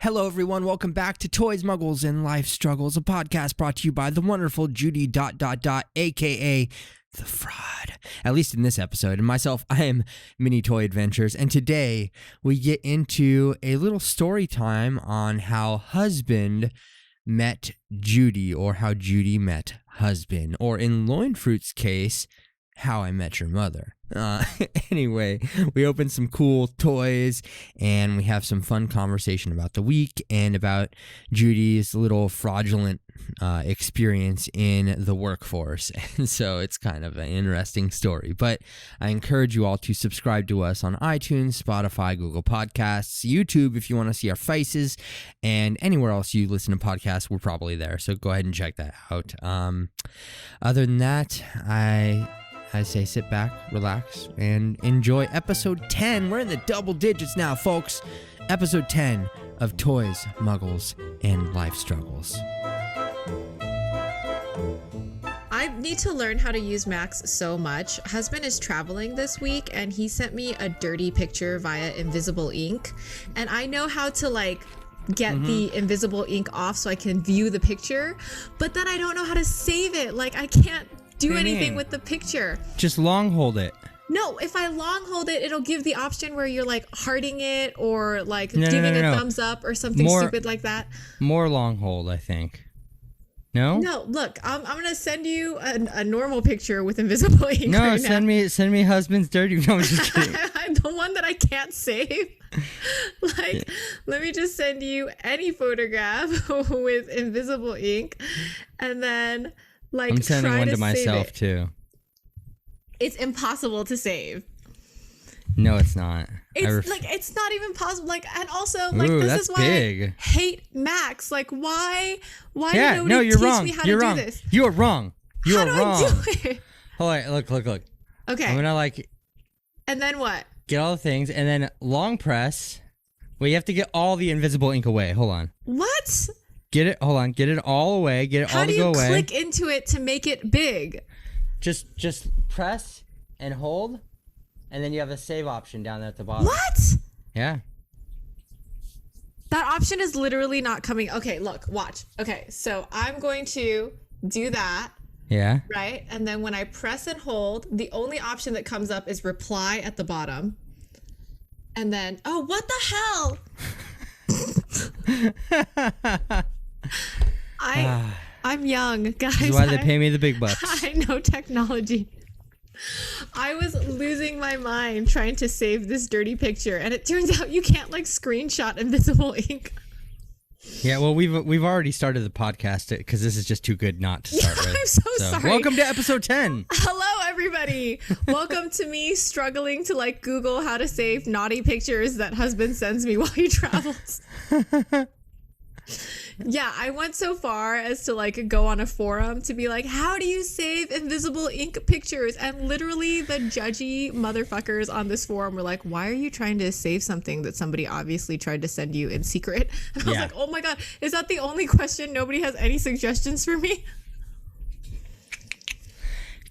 Hello, everyone. Welcome back to Toys, Muggles, and Life Struggles, a podcast brought to you by the wonderful Judy ... aka The Fraud. At least in this episode. And myself, I am Mini Toy Adventures. And today we get into a little story time on how husband met Judy, or how Judy met husband, or in Loinfruit's case, how I met your mother. Anyway, we open some cool toys and we have some fun conversation about the week and about Judy's little fraudulent experience in the workforce. And so it's kind of an interesting story. But I encourage you all to subscribe to us on iTunes, Spotify, Google Podcasts, YouTube if you want to see our faces, and anywhere else you listen to podcasts, we're probably there. So go ahead and check that out. Other than that, I say sit back, relax, and enjoy episode 10. We're in the double digits now, folks. Episode 10 of Toys, Muggles, and Life Struggles. I need to learn how to use Max so much. Husband is traveling this week, and he sent me a dirty picture via invisible ink. And I know how to, get the invisible ink off so I can view the picture, but then I don't know how to save it. I can't do anything with the picture. Just long hold it. No, if I long hold it, it'll give the option where you're hearting it or giving a thumbs up or something stupid like that. More long hold, I think. No? No, look, I'm gonna send you a normal picture with invisible ink. No, right send me husband's dirty. No, I'm just kidding. The one that I can't save. Let me just send you any photograph with invisible ink, and then I'm sending one to myself too. It's impossible to save. No, it's not. It's not even possible. And also, Ooh, this is why big. I hate Max. Why yeah, did nobody teach me how to do this? You're wrong. You're wrong. How do I do it? Hold on, look. Okay. I'm gonna And then what? Get all the things, and then long press. Well, you have to get all the invisible ink away. Hold on. What? Get it. Hold on. Get it all away. Get it all to go away. How do you click into it to make it big? Just press and hold, and then you have a save option down there at the bottom. What? Yeah. That option is literally not coming. Okay, look, watch. Okay, so I'm going to do that. Yeah. Right? And then when I press and hold, the only option that comes up is reply at the bottom. And then, oh, what the hell? I'm young, guys. This is why they pay me the big bucks. I know technology. I was losing my mind trying to save this dirty picture, and it turns out you can't screenshot invisible ink. Yeah, well, we've already started the podcast because this is just too good not to start with. I'm so sorry. Welcome to episode 10. Hello, everybody. Welcome to me struggling to Google how to save naughty pictures that husband sends me while he travels. Yeah, I went so far as to go on a forum to be how do you save invisible ink pictures? And literally the judgy motherfuckers on this forum were why are you trying to save something that somebody obviously tried to send you in secret? And I was oh my God, is that the only question? Nobody has any suggestions for me?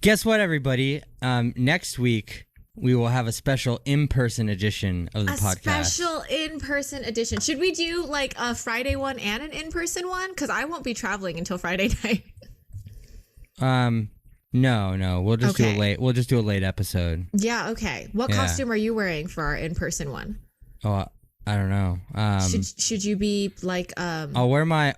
Guess what, everybody? Next week, we will have a special in-person edition of the podcast. A special in-person edition. Should we do a Friday one and an in-person one? Because I won't be traveling until Friday night. No. We'll just do a late. We'll just do a late episode. Yeah. Okay. What costume are you wearing for our in-person one? Oh, I don't know. Should you be I will wear my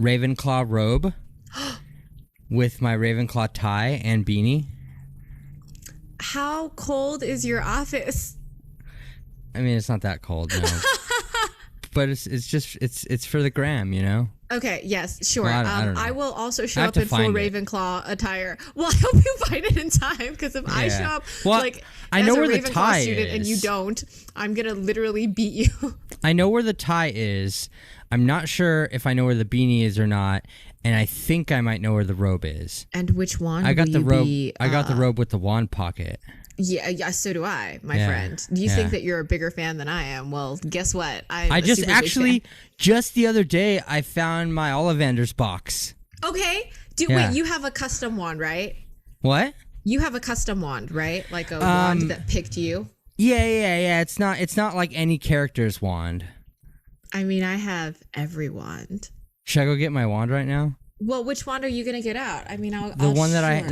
Ravenclaw robe. With my Ravenclaw tie and beanie. How cold is your office? I mean, it's not that cold, no. But it's for the gram, you know? Okay, yes, sure. Well, I don't know. I will also show up in full Ravenclaw attire. Well, I hope you find it in time, because if I show up I know as where a the Ravenclaw tie student is. And you don't, I'm going to literally beat you. I know where the tie is. I'm not sure if I know where the beanie is or not. And I think I might know where the robe is. And which wand? I got the robe. I got the robe with the wand pocket. Yeah, so do I, my friend. You think that you're a bigger fan than I am? Well, guess what? I just just the other day I found my Ollivander's box. Okay. Wait, you have a custom wand, right? What? You have a custom wand, right? Like a wand that picked you? Yeah. It's not like any character's wand. I mean, I have every wand. Should I go get my wand right now? Well, which wand are you gonna get out? I mean,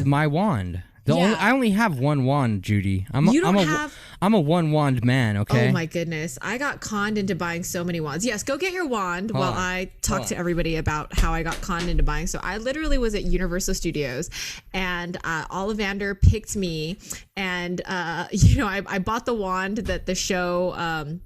My wand. I only have one wand, Judy. I'm a one wand man, okay? Oh my goodness. I got conned into buying so many wands. Yes, go get your wand while I talk to everybody about how I got conned into buying. So I literally was at Universal Studios and Ollivander picked me and I bought the wand that the show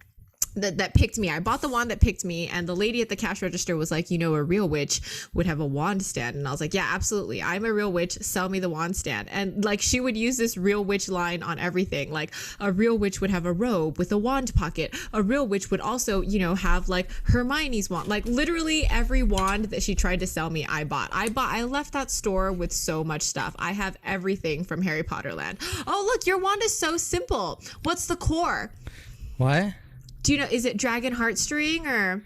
that picked me. I bought the wand that picked me, and the lady at the cash register was like, a real witch would have a wand stand. And I was like, yeah, absolutely. I'm a real witch. Sell me the wand stand. And like, she would use this real witch line on everything. Like, a real witch would have a robe with a wand pocket. A real witch would also, have like Hermione's wand. Like, literally every wand that she tried to sell me, I bought. I left that store with so much stuff. I have everything from Harry Potter land. Oh, look, your wand is so simple. What's the core? What? Do you know, is it dragon heartstring or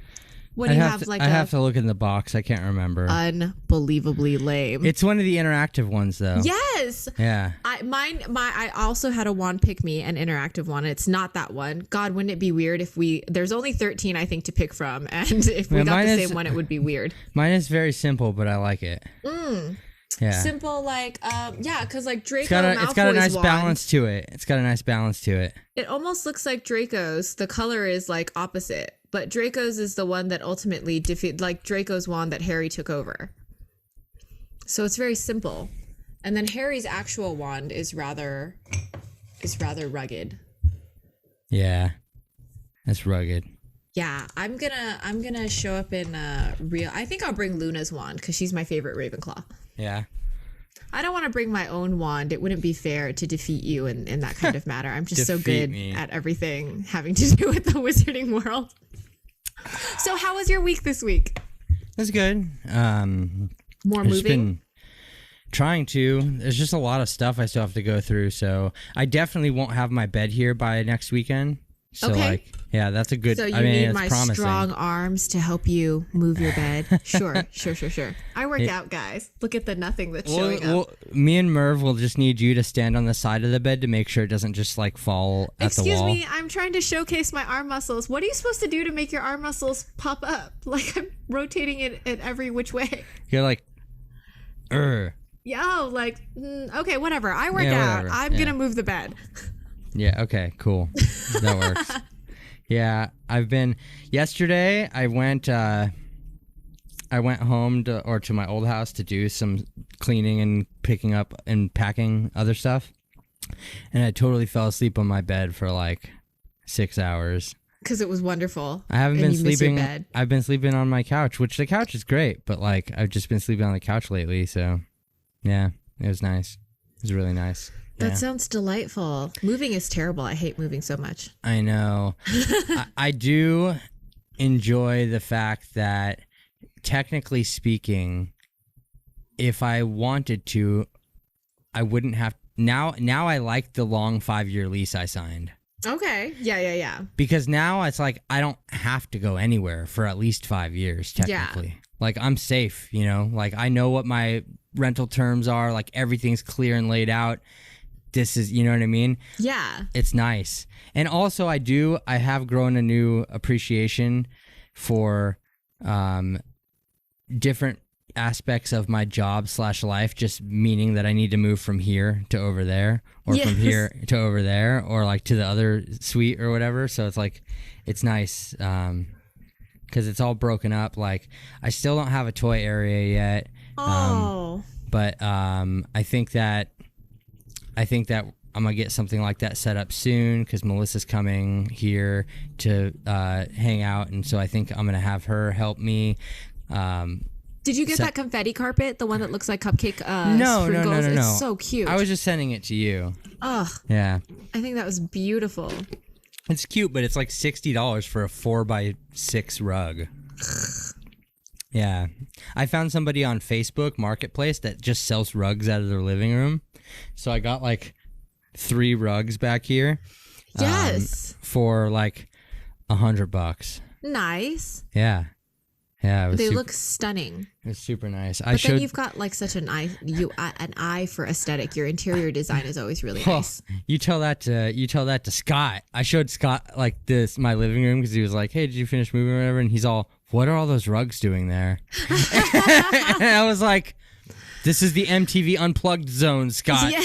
what do you have? I have to look in the box. I can't remember. Unbelievably lame. It's one of the interactive ones though. Yes. Yeah. I also had a wand pick me, an interactive one. It's not that one. God, wouldn't it be weird if there's only 13 I think to pick from, and if we got the same one, it would be weird. Mine is very simple, but I like it. Yeah. Simple, because like Draco Malfoy's it's got a nice wand, balance to it. It almost looks like Draco's. The color is like opposite, but Draco's is the one that ultimately like Draco's wand that Harry took over. So it's very simple. And then Harry's actual wand is rather rugged. Yeah. That's rugged. Yeah, I'm gonna show up in real. I think I'll bring Luna's wand because she's my favorite Ravenclaw. Yeah. I don't want to bring my own wand. It wouldn't be fair to defeat you in that kind of matter. I'm just so good at everything having to do with the wizarding world. So how was your week this week? That's good. More moving? Been trying to. There's just a lot of stuff I still have to go through. So I definitely won't have my bed here by next weekend. So yeah, that's a good. So you need my strong arms to help you move your bed. Sure. I work out, guys. Look at the nothing that's showing up. Me and Merv will just need you to stand on the side of the bed to make sure it doesn't just like fall at the wall. Excuse me, I'm trying to showcase my arm muscles. What are you supposed to do to make your arm muscles pop up? Like I'm rotating it in every which way. You're like, Yo, okay, whatever. I work out. I'm gonna move the bed. Yeah, okay, cool. That works. Yeah, yesterday I went home to my old house to do some cleaning and picking up and packing other stuff. And I totally fell asleep on my bed for like 6 hours. Because it was wonderful. I haven't been sleeping. I've been sleeping on my couch, which the couch is great, but like I've just been sleeping on the couch lately, so yeah, it was nice. It was really nice. That sounds delightful. Moving is terrible. I hate moving so much. I know. I do enjoy the fact that, technically speaking, if I wanted to, I wouldn't have. Now I like the long 5-year lease I signed. Okay. Yeah. Because now it's like I don't have to go anywhere for at least 5 years, technically. Yeah. Like I'm safe, Like I know what my rental terms are. Like everything's clear and laid out. This is, you know what I mean? Yeah. It's nice. And also I have grown a new appreciation for different aspects of my job / life, just meaning that I need to move from here to over there or from here to over there or like to the other suite or whatever. So it's like, it's nice because it's all broken up. Like I still don't have a toy area yet. But I think that I'm going to get something like that set up soon because Melissa's coming here to hang out. And so I think I'm going to have her help me. Did you get that confetti carpet? The one that looks like cupcake No. It's so cute. I was just sending it to you. Ugh. Yeah. I think that was beautiful. It's cute, but it's like $60 for a 4x6 rug. Yeah. I found somebody on Facebook Marketplace that just sells rugs out of their living room. So I got like 3 rugs back here. Yes. For like $100. Nice. Yeah. Yeah, it was They look stunning. It was super nice. But then you've got like such an eye for aesthetic. Your interior design is always really nice. You tell that to Scott. I showed Scott like my living room because he was like, "Hey, did you finish moving or whatever?" And he's all, "What are all those rugs doing there?" And I was like, "This is the MTV Unplugged zone, Scott." Yeah.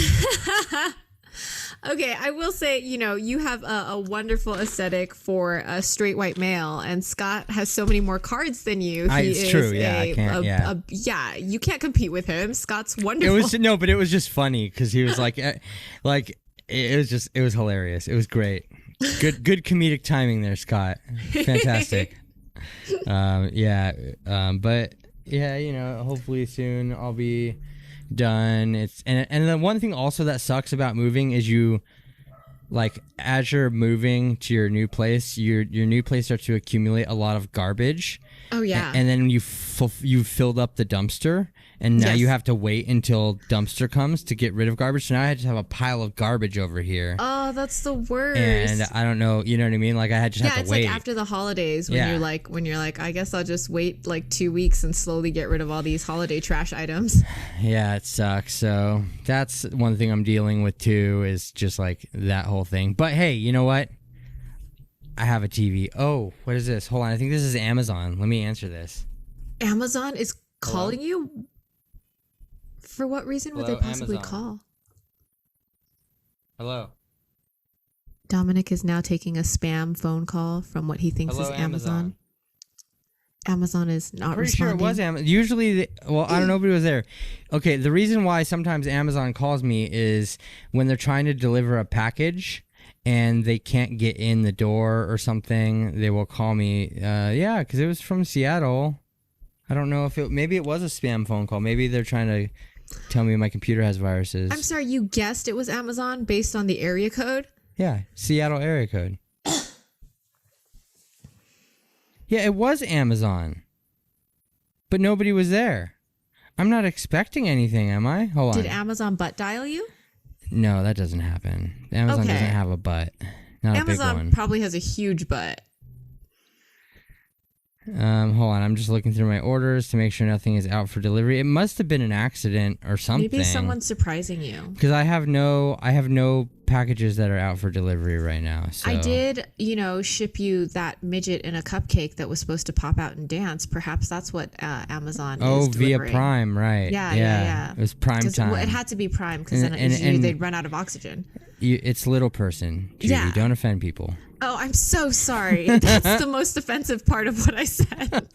Okay, I will say, you have a wonderful aesthetic for a straight white male, and Scott has so many more cards than you. It's true. Yeah, I can't. You can't compete with him. Scott's wonderful. But it was just funny because he was like, it was hilarious. It was great. Good comedic timing there, Scott. Fantastic. But yeah, hopefully soon I'll be done. And the one thing also that sucks about moving is you, like, as you're moving to your new place, your new place starts to accumulate a lot of garbage. Oh yeah. And then you filled up the dumpster, and now you have to wait until dumpster comes to get rid of garbage. So now I just have a pile of garbage over here. Oh, that's the worst. And I don't know, you know what I mean? Like I had just have to wait. Yeah, it's like after the holidays when you're like, I guess I'll just wait like 2 weeks and slowly get rid of all these holiday trash items. Yeah, it sucks. So that's one thing I'm dealing with too, is just like that whole thing. But hey, you know what? I have a TV. Oh, what is this? Hold on. I think this is Amazon. Let me answer this. Amazon is calling you? For what reason would they possibly call? Hello. Dominic is now taking a spam phone call from what he thinks is Amazon. Amazon is not Pretty responding. sure it was Amazon. Usually, I don't know if it was there. Okay, the reason why sometimes Amazon calls me is when they're trying to deliver a package and they can't get in the door or something, they will call me. Yeah, because it was from Seattle. I don't know if maybe it was a spam phone call. Maybe they're trying to tell me my computer has viruses. I'm sorry, you guessed it was Amazon based on the area code? Yeah, Seattle area code. Yeah, it was Amazon. But nobody was there. I'm not expecting anything, am I? Hold on. Did Amazon butt dial you? No, that doesn't happen. Amazon doesn't have a butt. Not a big one. Amazon probably has a huge butt. Hold on, I'm just looking through my orders to make sure nothing is out for delivery. It must have been an accident or something. Maybe someone's surprising you. Because I have no packages that are out for delivery right now. So. I did, ship you that midget in a cupcake that was supposed to pop out and dance. Perhaps that's what Amazon is delivering. Via Prime, right? Yeah. It was Prime time. Well, it had to be Prime because then they'd run out of oxygen. It's little person, Judy. Yeah. Don't offend people. Oh, I'm so sorry. That's the most offensive part of what I said.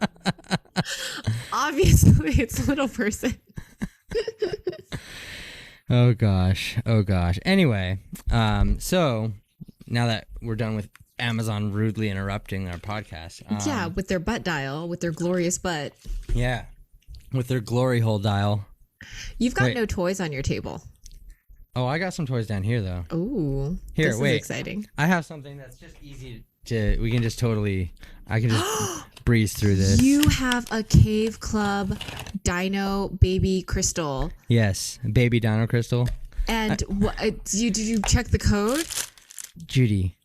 Obviously, it's little person. Oh gosh. Anyway, so now that we're done with Amazon rudely interrupting our podcast. With their butt dial, with their glorious butt. Yeah, with their glory hole dial. You've got no toys on your table. Oh, I got some toys down here, though. Ooh. This is exciting. I have something that's just easy we can just I can just breeze through this. You have a Cave Club Dino Baby Crystal. Yes, baby Dino Crystal. And did you check the code? Judy.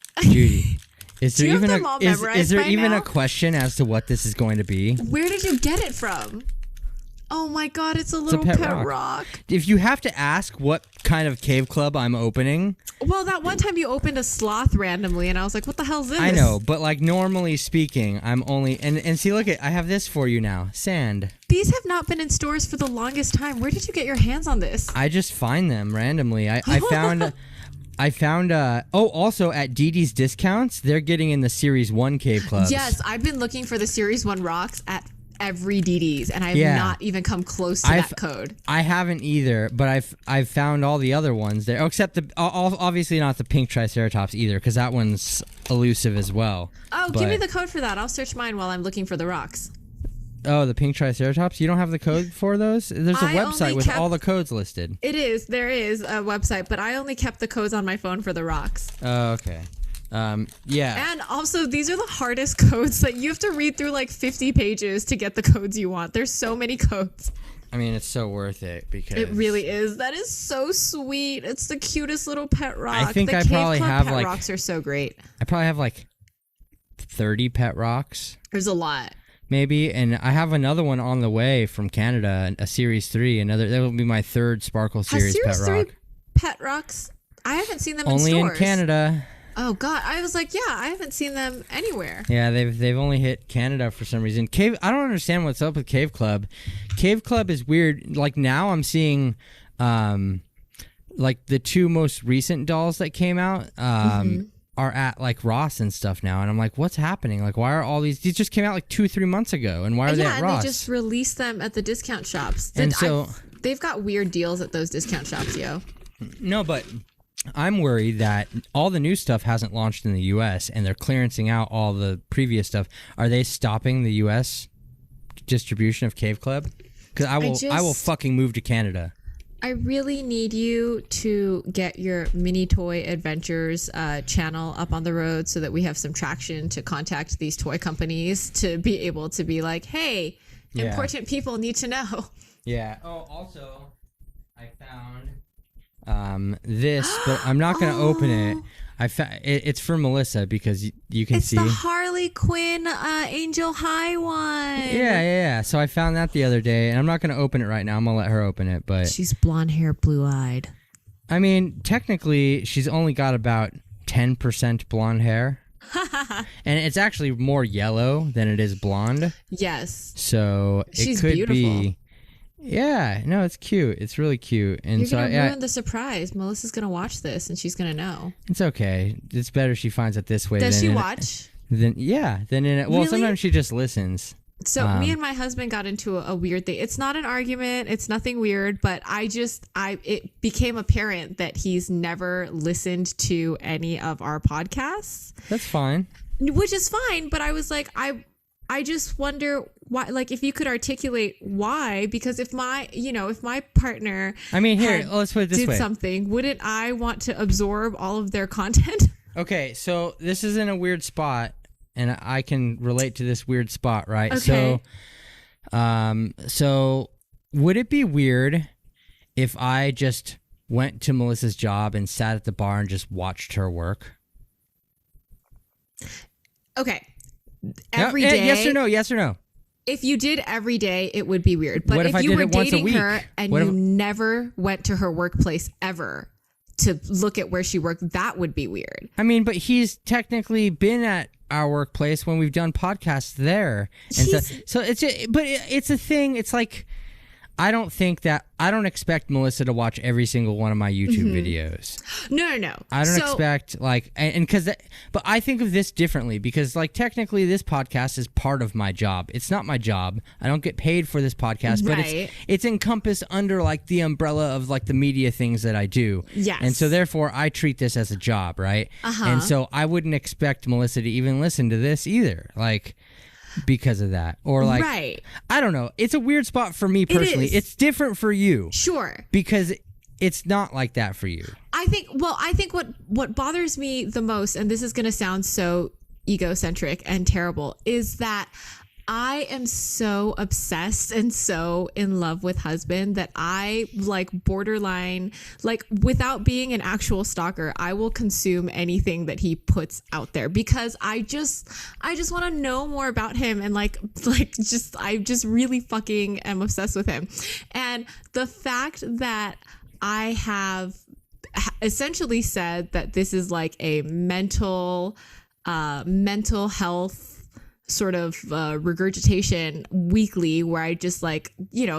Is there even a question as to what this is going to be? Where did you get it from? Oh my god, it's a little pet rock. If you have to ask what kind of cave club I'm opening. Well, that one time you opened a sloth randomly and I was like, what the hell is this? I know, but like normally speaking, I'm only and see, look, I have this for you now. Sand. These have not been in stores for the longest time. Where did you get your hands on this? I just find them randomly. I found also at Didi's Discounts, they're getting in the Series 1 cave clubs. Yes, I've been looking for the Series 1 rocks at every Didi's and I have not even come close to that code. I haven't either, but I've found all the other ones there, except obviously not the pink Triceratops either, because that one's elusive as well. Oh, give me the code for that. I'll search mine while I'm looking for the rocks. Oh, the pink Triceratops? You don't have the code for those? There's a website with all the codes listed. There is a website, but I only kept the codes on my phone for the rocks. Oh, okay. Yeah. And also, these are the hardest codes that you have to read through like 50 pages to get the codes you want. There's so many codes. I mean, it's so worth it because it really is. That is so sweet. It's the cutest little pet rock. I think I probably have pet rocks are so great. I probably have like 30 pet rocks. There's a lot. maybe. And I have another one on the way from Canada, a Series 3. That will be my third Sparkle Series Series Pet 3 Rock. Pet Rocks? I haven't seen them Only in stores. in Canada. Oh God, I was like, yeah, I haven't seen them anywhere. Yeah, they've only hit Canada for some reason. I don't understand what's up with Cave Club. Cave Club is weird. Like now I'm seeing like the two most recent dolls that came out are at like Ross and stuff now, and I'm like, what's happening? Like, why are all these just came out like 2-3 months ago, and why are they at Ross? Yeah, and they just released them at the discount shops. And so they've got weird deals at those discount shops, yo. No, but I'm worried that all the new stuff hasn't launched in the U.S. and they're clearancing out all the previous stuff. Are they stopping the U.S. distribution of Cave Club? Because I will fucking move to Canada. I really need you to get your Mini Toy Adventures channel up on the road so that we have some traction to contact these toy companies to be able to be like, hey, important people need to know. Yeah. Oh, also, I found this, but I'm not going to open it. It's for Melissa because you can see. It's the Harley Quinn Angel High one. Yeah. So I found that the other day, and I'm not going to open it right now. I'm going to let her open it. But she's blonde hair, blue-eyed. I mean, technically, she's only got about 10% blonde hair. And it's actually more yellow than it is blonde. Yes. So she's could beautiful. Be. Yeah, no, it's cute. It's really cute. And you're gonna ruin the surprise. Melissa's gonna watch this and she's gonna know. It's okay. It's better she finds it this way. Does she watch? Well, sometimes she just listens. So me and my husband got into a weird thing. It's not an argument. It's nothing weird, but it became apparent that he's never listened to any of our podcasts. That's fine. Which is fine, but I was like, I just wonder why, like, if you could articulate why, because if my partner, let's put it this way, did something, wouldn't I want to absorb all of their content? Okay, so this is in a weird spot, and I can relate to this weird spot, right? Okay. So would it be weird if I just went to Melissa's job and sat at the bar and just watched her work? Okay. Every day. Yes or no? Yes or no? If you did every day, it would be weird. But if you were dating her and you never went to her workplace ever to look at where she worked, that would be weird. I mean, but he's technically been at our workplace when we've done podcasts there. And so it's a thing. It's like, I don't expect Melissa to watch every single one of my YouTube videos. No. I don't expect but I think of this differently because like technically this podcast is part of my job. It's not my job. I don't get paid for this podcast, but it's encompassed under like the umbrella of like the media things that I do. Yes. And so therefore I treat this as a job, right? And so I wouldn't expect Melissa to even listen to this either. Like, because of that, or like, I don't know. It's a weird spot for me personally. It's different for you, sure, because it's not like that for you. I think what bothers me the most, and this is going to sound so egocentric and terrible, is that I am so obsessed and so in love with husband that I like borderline, like without being an actual stalker, I will consume anything that he puts out there because I just want to know more about him and I just really fucking am obsessed with him. And the fact that I have essentially said that this is like a mental health sort of regurgitation weekly where I just like,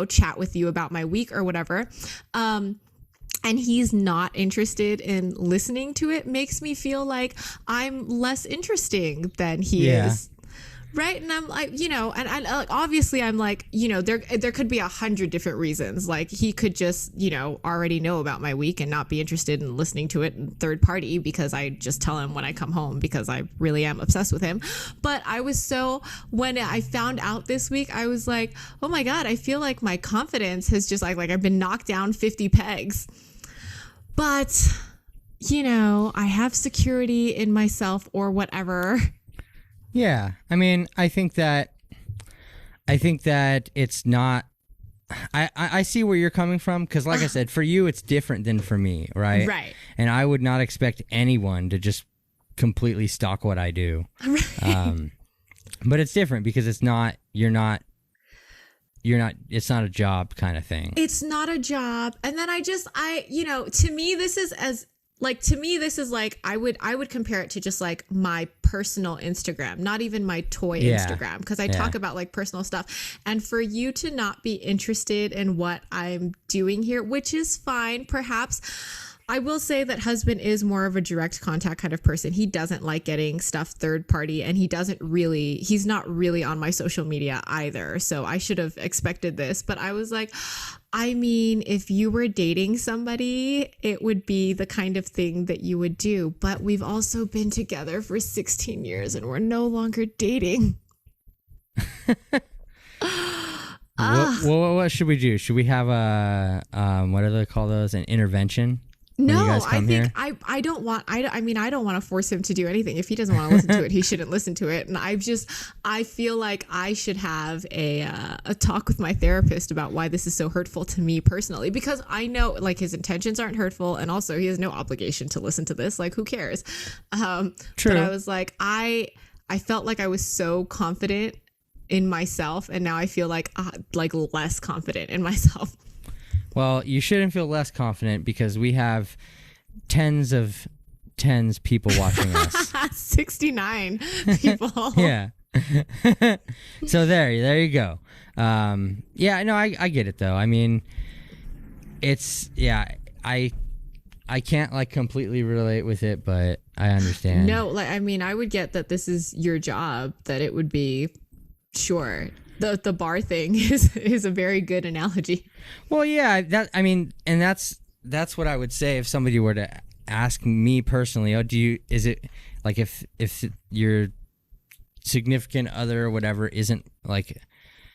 chat with you about my week or whatever. And he's not interested in listening to it makes me feel like I'm less interesting than he is. Right. And I'm like, and obviously I'm like, there could be 100 different reasons. Like he could just, already know about my week and not be interested in listening to it in third party because I just tell him when I come home because I really am obsessed with him. But when I found out this week, I was like, oh my God, I feel like my confidence has just like I've been knocked down 50 pegs. But, I have security in myself or whatever. Yeah, I mean, I think that it's not. I see where you're coming from because, like I said, for you it's different than for me, right? Right. And I would not expect anyone to just completely stalk what I do. Right. But it's different because it's not it's not a job kind of thing. It's not a job. And then to me this is like I would compare it to just like my personal Instagram, not even my toy Instagram, because I talk about like personal stuff. And for you to not be interested in what I'm doing here, which is fine, perhaps. I will say that husband is more of a direct contact kind of person. He doesn't like getting stuff third party, and he's not really on my social media either. So I should have expected this, but I was like, I mean, if you were dating somebody, it would be the kind of thing that you would do. But we've also been together for 16 years and we're no longer dating. What should we do? Should we have a, what do they call those? An intervention? No, I think I don't want to force him to do anything. If he doesn't want to listen to it, he shouldn't listen to it. And I feel like I should have a talk with my therapist about why this is so hurtful to me personally, because I know like his intentions aren't hurtful, and also he has no obligation to listen to this. Like, who cares? True. But I was like, I felt like I was so confident in myself, and now I feel like less confident in myself. Well, you shouldn't feel less confident because we have tens people watching us. 69 people. Yeah. So there you go. Yeah, no, I get it though. I mean, I can't like completely relate with it, but I understand. No, like, I mean, I would get that this is your job, that it would be, sure. The bar thing is a very good analogy. Well, yeah, that's what I would say if somebody were to ask me personally. Oh, is it like if your significant other or whatever isn't like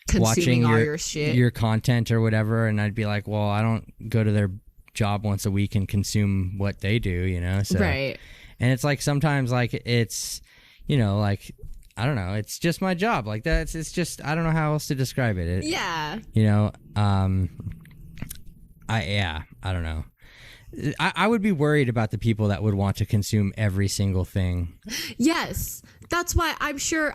Consuming watching all your shit, your content or whatever, and I'd be like, well, I don't go to their job once a week and consume what they do, you know? So, right. And it's like sometimes like it's, you know, like, I don't know. It's just my job. Like that. It's just, I don't know how else to describe it. Yeah. You know, I don't know. I would be worried about the people that would want to consume every single thing. Yes. That's why I'm sure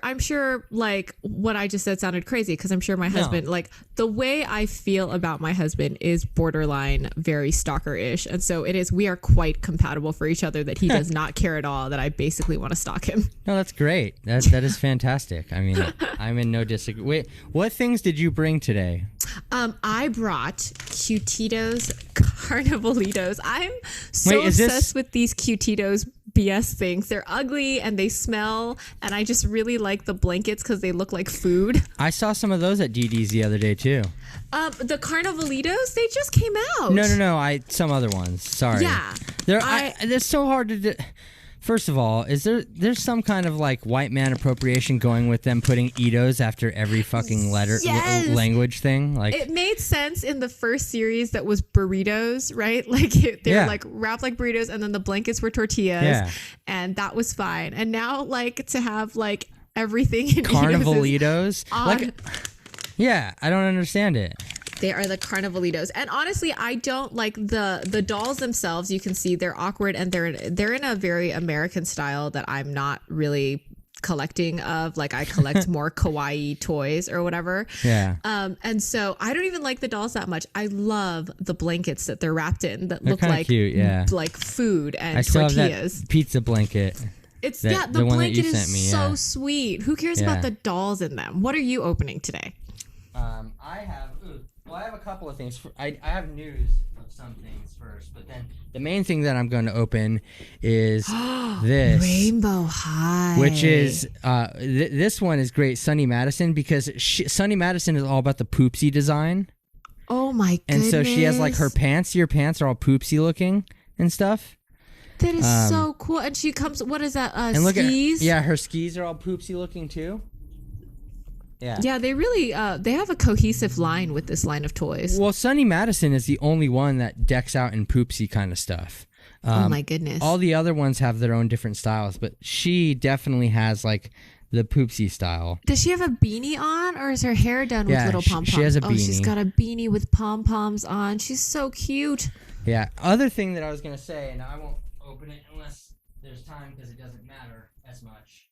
like what I just said sounded crazy, because I'm sure my husband, like the way I feel about my husband is borderline very stalker-ish. And so we are quite compatible for each other, that he does not care at all that I basically want to stalk him. No, that's great. That is fantastic. I mean, I'm in no disagreement. Wait, what things did you bring today? I brought Cutitos Carnivalitos. I'm so obsessed with these Cutitos BS things. They're ugly and they smell, and I just really like the blankets because they look like food. I saw some of those at DD's the other day too. The Carnivalitos, they just came out. No. Some other ones. Sorry. Yeah. They're so hard to do. First of all, there's some kind of like white man appropriation going with them putting Edos after every fucking language thing? Like, it made sense in the first series that was burritos, right? Like they're like wrapped like burritos, and then the blankets were tortillas, and that was fine. And now like to have like everything in Carnivalitos, like, yeah, I don't understand it. They are the Carnivalitos. And honestly, I don't like the dolls themselves. You can see they're awkward, and they're in a very American style that I'm not really collecting of. Like, I collect more kawaii toys or whatever. Yeah. And so I don't even like the dolls that much. I love the blankets that they're wrapped in that look like cute, like food and I still tortillas. Have that pizza blanket. It's the blanket is me, so sweet. Who cares about the dolls in them? What are you opening today? I have a couple of things. I have news of some things first, but then the main thing that I'm going to open is this Rainbow High, which is this one is great. Sunny Madison, because Sunny Madison is all about the poopsie design. Oh my goodness! And so she has like her pants. Your pants are all poopsie looking and stuff. That is so cool. And she comes. What is that? And skis? Her skis are all poopsie looking too. Yeah, they really they have a cohesive line with this line of toys. Well, Sunny Madison is the only one that decks out in poopsie kind of stuff. Oh my goodness. All the other ones have their own different styles, but she definitely has like the poopsie style. Does she have a beanie on, or is her hair done with little pom-poms? She has a beanie. Oh, she's got a beanie with pom-poms on. She's so cute. Yeah. Other thing that I was going to say, and I won't open it unless there's time because it doesn't matter as much.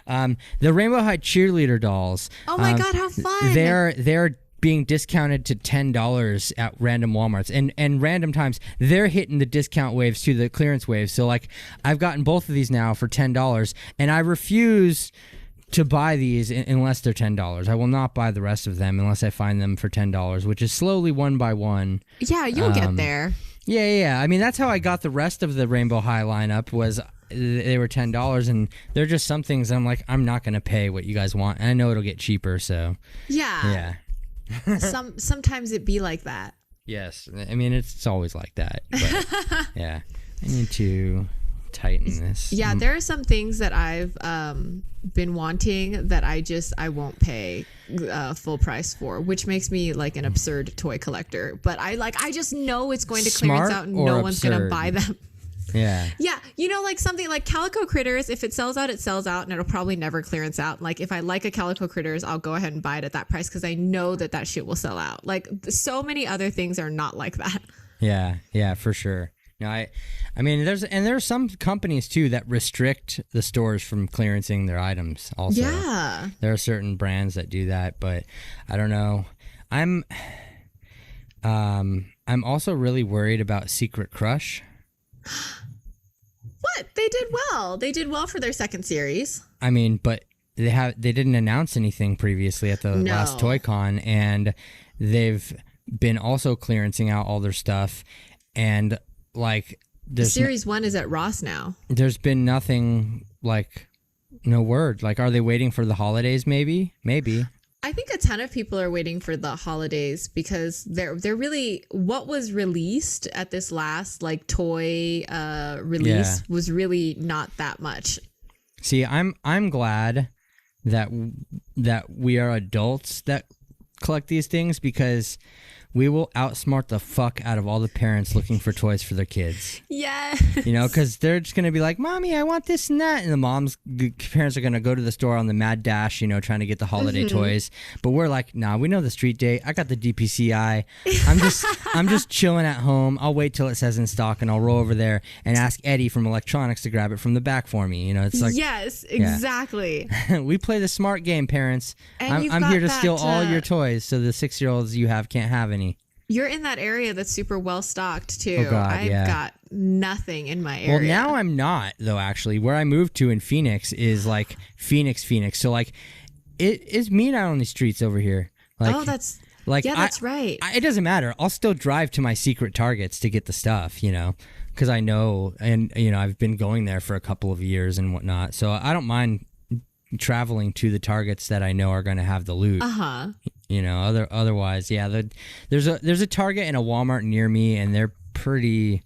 The Rainbow High cheerleader dolls. Oh my God, how fun! They're being discounted to $10 at random Walmarts, and random times they're hitting the discount waves to the clearance waves. So like I've gotten both of these now for $10, and I refuse to buy these unless they're $10. I will not buy the rest of them unless I find them for $10, which is slowly one by one. Yeah, you'll get there. Yeah. I mean, that's how I got the rest of the Rainbow High lineup, was they were $10, and they're just some things I'm like, I'm not going to pay what you guys want, and I know it'll get cheaper, so. Yeah. Sometimes it be like that. Yes. I mean, it's always like that. But, yeah. I need to tighten this. Yeah, there are some things that I've been wanting that I won't pay full price for, which makes me like an absurd toy collector. But I just know it's going to clearance out and no one's going to buy them. Yeah. Yeah. You know, like something like Calico Critters, if it sells out, it sells out, and it'll probably never clearance out. Like if I like a Calico Critters, I'll go ahead and buy it at that price because I know that shit will sell out. Like so many other things are not like that. Yeah, for sure. No, I mean, there's some companies too that restrict the stores from clearancing their items also. Yeah. There are certain brands that do that, but I don't know. I'm also really worried about Secret Crush. What? They did well. They did well for their second series. I mean, but they didn't announce anything previously at the last Toy Con, and they've been also clearancing out all their stuff, and like series 1 is at Ross now. There's been nothing, like no word. Like, are they waiting for the holidays? Maybe. I think a ton of people are waiting for the holidays because they're really, what was released at this last like toy release was really not that much. See, I'm glad that we are adults that collect these things, because we will outsmart the fuck out of all the parents looking for toys for their kids. Yeah. You know, because they're just going to be like, Mommy, I want this and that. And the parents are going to go to the store on the mad dash, you know, trying to get the holiday toys. But we're like, nah, we know the street date. I got the DPCI. I'm just chilling at home. I'll wait till it says in stock, and I'll roll over there and ask Eddie from electronics to grab it from the back for me. You know, it's like. Yes, exactly. Yeah. We play the smart game, parents. And I'm here to steal all your toys so the 6-year-olds you have can't have any. You're in that area that's super well stocked too. Oh God, I've got nothing in my area. Well, now I'm not though. Actually, where I moved to in Phoenix is like Phoenix. So like, it is mean out on the streets over here. Like, that's like that's right. It doesn't matter. I'll still drive to my secret Targets to get the stuff, you know, because I know, and you know, I've been going there for a couple of years and whatnot. So I don't mind traveling to the Targets that I know are going to have the loot. You know, otherwise, yeah. There's a Target and a Walmart near me, and they're pretty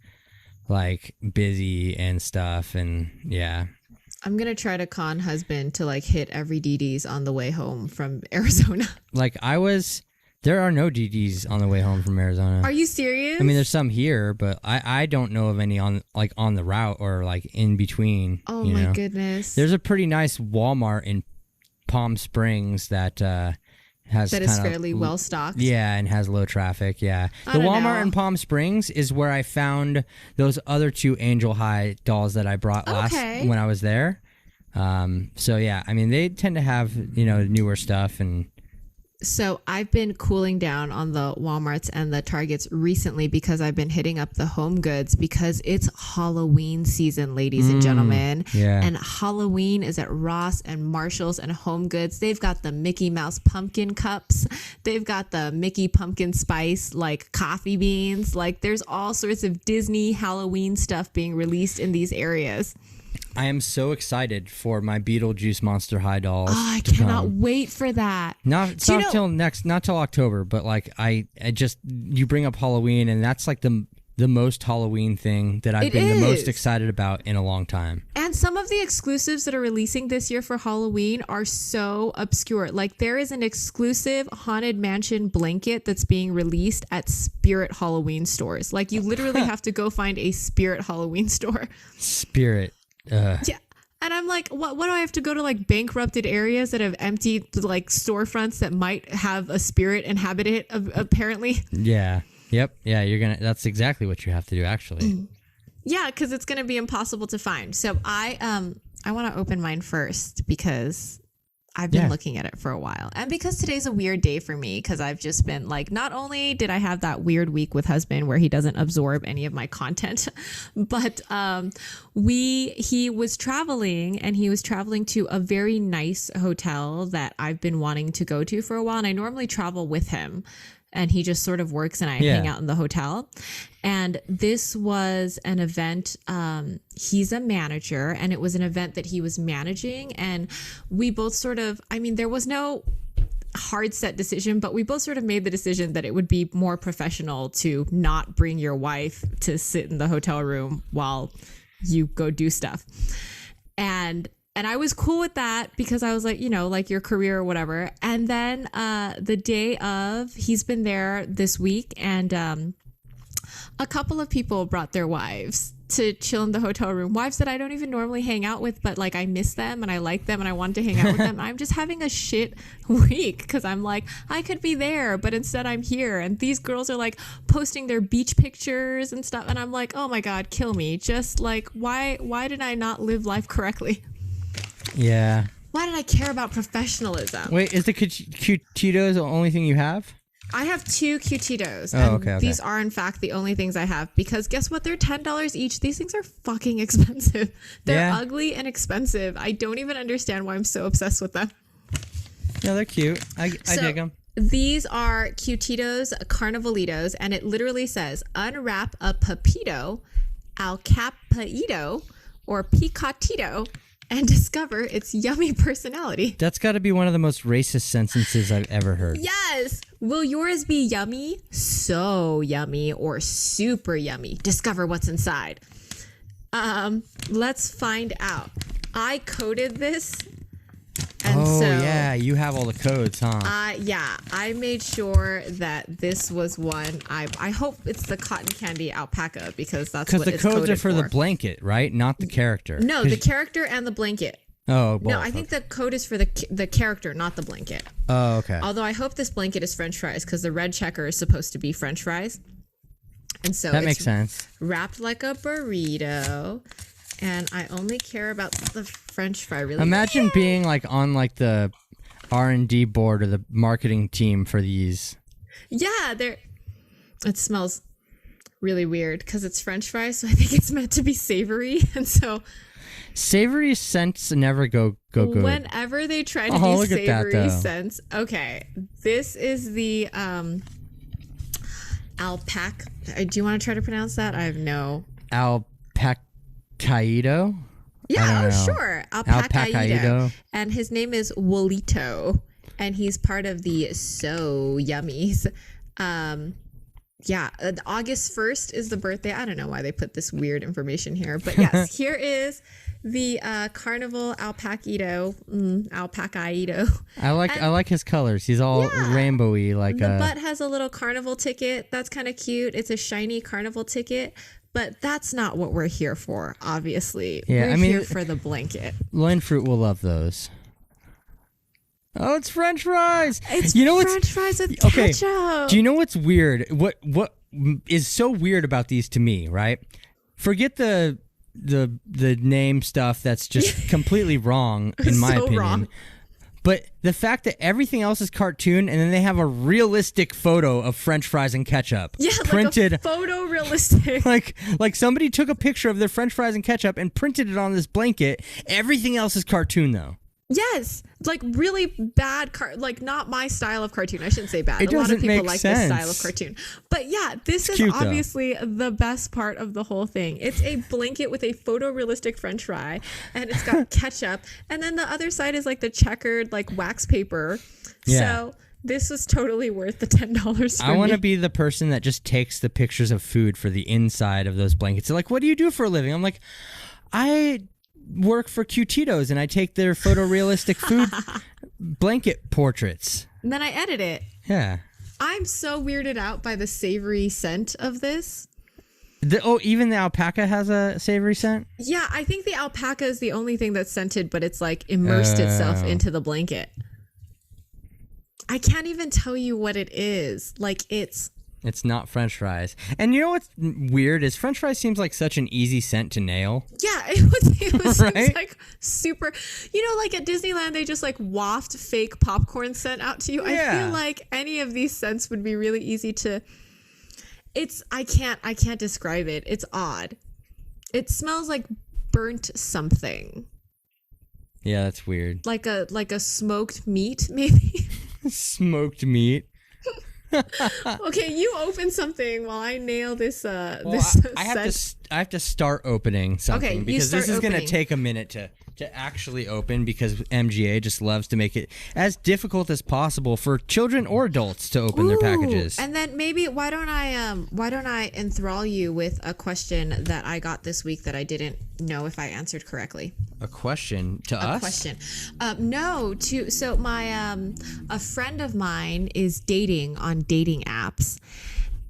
like busy and stuff, and yeah. I'm gonna try to con husband to like hit every DD's on the way home from Arizona. Like there are no DD's on the way home from Arizona. Are you serious? I mean, there's some here, but I don't know of any on the route or like in between. Oh my goodness. There's a pretty nice Walmart in Palm Springs that is fairly well stocked. Yeah, and has low traffic. Yeah, the Walmart in Palm Springs is where I found those other 2 Angel High dolls that I brought last when I was there. So yeah, I mean, they tend to have, you know, newer stuff. And so I've been cooling down on the Walmarts and the Targets recently because I've been hitting up the Home Goods because it's Halloween season, ladies and gentlemen. Yeah. And Halloween is at Ross and Marshall's and Home Goods. They've got the Mickey Mouse pumpkin cups. They've got the Mickey pumpkin spice, like coffee beans. Like there's all sorts of Disney Halloween stuff being released in these areas. I am so excited for my Beetlejuice Monster High dolls. Oh, I cannot wait for that. Not till October, but like I just, you bring up Halloween, and that's like the most Halloween thing that I've been the most excited about in a long time. And some of the exclusives that are releasing this year for Halloween are so obscure. Like there is an exclusive Haunted Mansion blanket that's being released at Spirit Halloween stores. Like you literally have to go find a Spirit Halloween store. Spirit. Yeah. And I'm like, what do I have to go to like bankrupted areas that have empty like storefronts that might have a spirit inhabit it apparently? Yeah. Yep. Yeah, that's exactly what you have to do actually. Yeah, because it's going to be impossible to find. So I I want to open mine first because I've been looking at it for a while. And because today's a weird day for me, because I've just been like, not only did I have that weird week with husband where he doesn't absorb any of my content, but he was traveling, and he was traveling to a very nice hotel that I've been wanting to go to for a while. And I normally travel with him, and he just sort of works and I hang out in the hotel. And this was an event. He's a manager, and it was an event that he was managing. And we both sort of, I mean, there was no hard set decision, but we both sort of made the decision that it would be more professional to not bring your wife to sit in the hotel room while you go do stuff. And I was cool with that because I was like, you know, like your career or whatever. And then the day of, he's been there this week, and a couple of people brought their wives to chill in the hotel room. Wives that I don't even normally hang out with, but like I miss them and I like them and I want to hang out with them. I'm just having a shit week because I'm like, I could be there, but instead I'm here. And these girls are like posting their beach pictures and stuff. And I'm like, oh my God, kill me. Just like, why did I not live life correctly? Yeah. Why did I care about professionalism? Wait, is the Cheetos the only thing you have? I have 2 Q-Tito's. Oh, okay. These are, in fact, the only things I have because guess what? They're $10 each. These things are fucking expensive. They're ugly and expensive. I don't even understand why I'm so obsessed with them. No, they're cute. I dig them. These are Q-Tito's Carnivalitos, and it literally says, unwrap a Pepito, al Capito, or Picatito, and discover its yummy personality. That's got to be one of the most racist sentences I've ever heard. Yes. Will yours be yummy, so yummy, or super yummy? Discover what's inside. Let's find out. I coded this. And yeah, you have all the codes, huh? I made sure that this was one. I hope it's the cotton candy alpaca because that's what it's coded for. Because the codes are for the blanket, right? Not the character. No, the character and the blanket. Oh, both. No, I think the code is for the character, not the blanket. Oh, okay. Although I hope this blanket is French fries because the red checker is supposed to be French fries. And so that makes sense. Wrapped like a burrito. And I only care about the French fry, really. Imagine being like on like the R&D board or the marketing team for these. Yeah, it smells really weird because it's French fries, so I think it's meant to be savory, and so savory scents never go good. Whenever they try to do savory scents, okay. This is the alpaca. Do you want to try to pronounce that? I have no Alpacaito? Yeah, sure. Alpacaito. And his name is Wolito, and he's part of the So Yummies. August 1st is the birthday. I don't know why they put this weird information here, but yes, here is the Carnival Alpacaito. I like his colors. He's all rainbowy. Like the butt has a little carnival ticket. That's kind of cute. It's a shiny carnival ticket. But that's not what we're here for, obviously. Yeah, we're here for the blanket. Loin Fruit will love those. Oh, it's French fries. It's French fries with ketchup. Do you know what's weird? What is so weird about these to me, right? Forget the name stuff that's just completely wrong, in my opinion. Wrong. But the fact that everything else is cartoon and then they have a realistic photo of French fries and ketchup. Yeah, printed, like a photorealistic. Like somebody took a picture of their French fries and ketchup and printed it on this blanket. Everything else is cartoon, though. Yes, like really bad, like not my style of cartoon. I shouldn't say bad. A lot of people like this style of cartoon. But yeah, this is obviously the best part of the whole thing. It's a blanket with a photorealistic French fry, and it's got ketchup. And then the other side is like the checkered like wax paper. Yeah. So this was totally worth the $10 for me. I want to be the person that just takes the pictures of food for the inside of those blankets. They're like, what do you do for a living? I'm like, I work for Q-Tito's and I take their photorealistic food blanket portraits. And then I edit it. Yeah. I'm so weirded out by the savory scent of this. Even the alpaca has a savory scent? Yeah, I think the alpaca is the only thing that's scented, but it's like immersed itself into the blanket. I can't even tell you what it is. Like it's It's not French fries. And you know what's weird is French fries seems like such an easy scent to nail. Yeah, it was Right? seems like super. Like at Disneyland, they just like waft fake popcorn scent out to you. I Yeah. feel like any of these scents would be really easy to. I can't describe it. It's odd. It smells like burnt something. Yeah, that's weird. Like a smoked meat, maybe. Smoked meat. Okay, you open something while I nail this. Well, This I scent. have to start opening something Okay, you because this start is going to opening. take a minute to actually open because MGA just loves to make it as difficult as possible for children or adults to open their Ooh, packages. And then maybe why don't I enthrall you with a question that I got this week that I didn't know if I answered correctly. A question to us? A question. No, so my a friend of mine is dating on dating apps.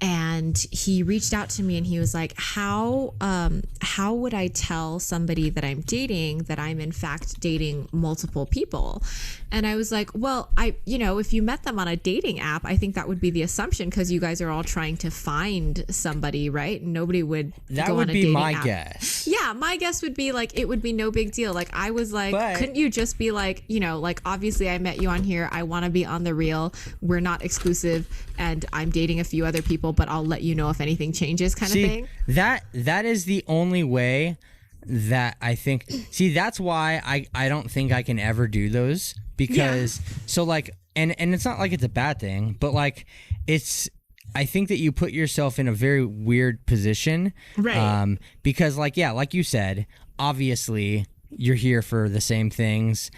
And he reached out to me and he was like, how would I tell somebody that I'm dating that I'm in fact dating multiple people? And I was like, well, if you met them on a dating app, I think that would be the assumption because you guys are all trying to find somebody, right? Nobody would That go would on a be dating my app. guess. Yeah, my guess would be like, it would be no big deal. Like I was like, But- couldn't you just be like, like obviously I met you on here. I want to be on the real. We're not exclusive and I'm dating a few other people, but I'll let you know if anything changes kind of thing. That is the only way that I think. See, that's why I don't think I can ever do those because so like and it's not like it's a bad thing, but like I think that you put yourself in a very weird position, Right. Because like you said, obviously you're here for the same things,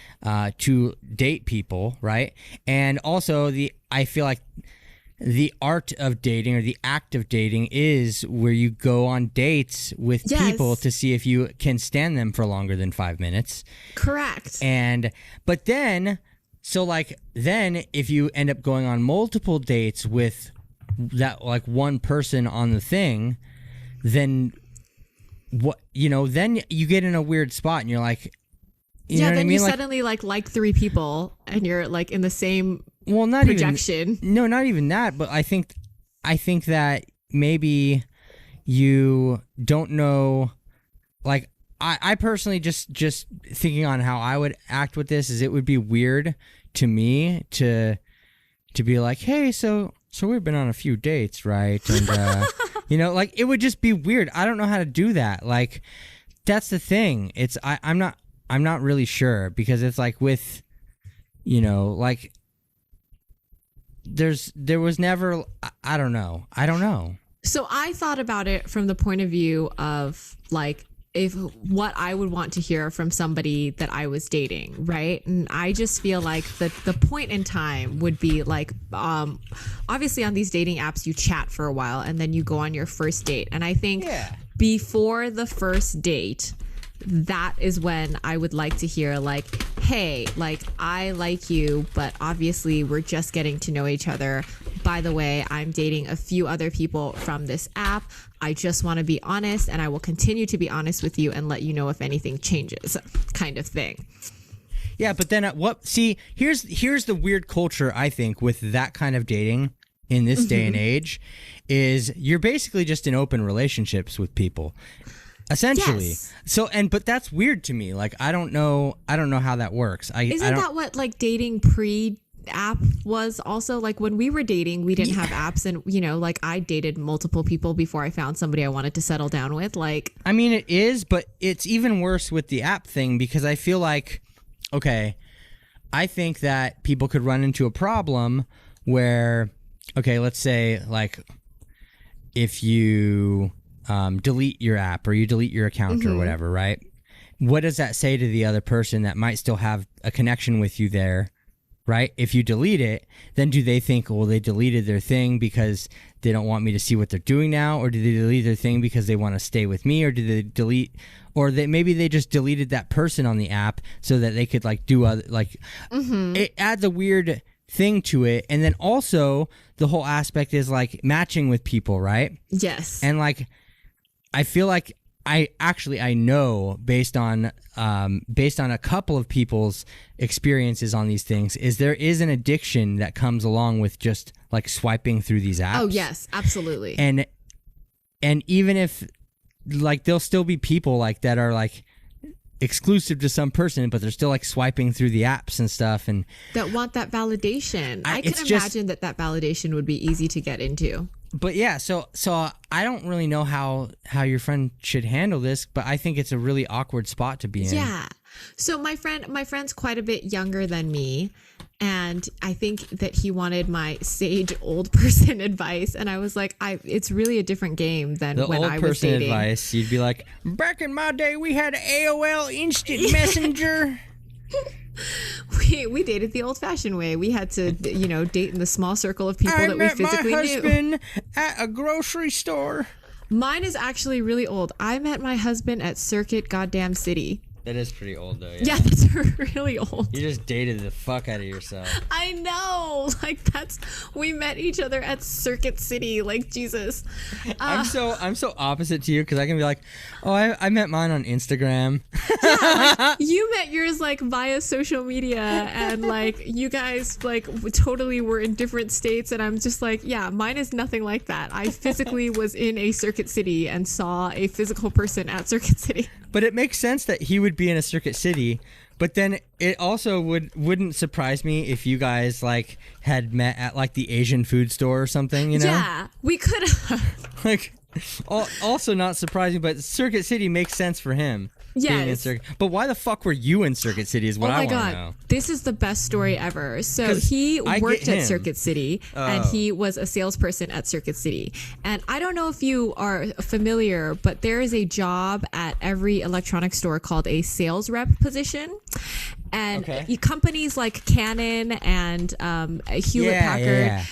to date people, right? And also I feel like the art of dating or the act of dating is where you go on dates with people to see if you can stand them for longer than 5 minutes. Correct. But then if you end up going on multiple dates with that like one person on the thing, then then you get in a weird spot and you're like, you know what I then mean? you Like, suddenly like 3 people and you're like in the same well, not projection. Not even that, but I think that maybe you don't know. Like I personally just thinking on how I would act with this is it would be weird to me to be like, hey, so we've been on a few dates, right? And like it would just be weird. I don't know how to do that. Like that's the thing. It's I'm not really sure because it's like with like. There was never I don't know. So I thought about it from the point of view of like if what I would want to hear from somebody that I was dating, right? And I just feel like the point in time would be like obviously on these dating apps you chat for a while and then you go on your first date. And I think before the first date, that is when I would like to hear like, hey, like I like you, but obviously we're just getting to know each other. By the way, I'm dating a few other people from this app. I just want to be honest and I will continue to be honest with you and let you know if anything changes kind of thing. Yeah, but then here's the weird culture I think with that kind of dating in this day and age is you're basically just in open relationships with people. Essentially. Yes. But that's weird to me. Like I don't know how that works. Isn't that what like dating pre-app was also? Like when we were dating, we didn't have apps and like I dated multiple people before I found somebody I wanted to settle down with. Like I mean it is, but it's even worse with the app thing because I feel like I think that people could run into a problem where let's say like if you delete your app or you delete your account or whatever, right? What does that say to the other person that might still have a connection with you there, right? If you delete it, then do they think, well, they deleted their thing because they don't want me to see what they're doing now? Or do they delete their thing because they want to stay with me? Or do they delete, or maybe they just deleted that person on the app so that they could like do other, like it adds a weird thing to it. And then also the whole aspect is like matching with people, right? yes. And like, I feel like I know based on a couple of people's experiences on these things is there is an addiction that comes along with just like swiping through these apps. Oh yes, absolutely. And even if like there'll still be people like that are like exclusive to some person, but they're still like swiping through the apps and stuff, and that want that validation. I can imagine that validation would be easy to get into. But yeah, so I don't really know how your friend should handle this, but I think it's a really awkward spot to be in. Yeah. So my friend's quite a bit younger than me, and I think that he wanted my sage old person advice, and I was like, it's really a different game than when I was dating. The old person advice, you'd be like, back in my day, we had AOL Instant Messenger. We dated the old-fashioned way. We had to, date in the small circle of people that we physically knew. I met my husband at a grocery store. Mine is actually really old. I met my husband at Circuit Goddamn City. That is pretty old, though. Yeah, that's really old. You just dated the fuck out of yourself. I know. Like, we met each other at Circuit City. Like, Jesus. I'm so opposite to you because I can be like, oh, I met mine on Instagram. Yeah, like, you met yours like via social media, and like you guys like totally were in different states, and I'm just like, yeah, mine is nothing like that. I physically was in a Circuit City and saw a physical person at Circuit City. But it makes sense that he would be in a Circuit City, but then it also wouldn't surprise me if you guys like had met at like the Asian food store or something, you know? Yeah, we could have. Like, also not surprising, but Circuit City makes sense for him. Yes. But why the fuck were you in Circuit City is what I want to know. Oh my God. This is the best story ever. So he worked at Circuit City, and he was a salesperson at Circuit City. And I don't know if you are familiar, but there is a job at every electronics store called a sales rep position. And companies like Canon and Hewlett Packard,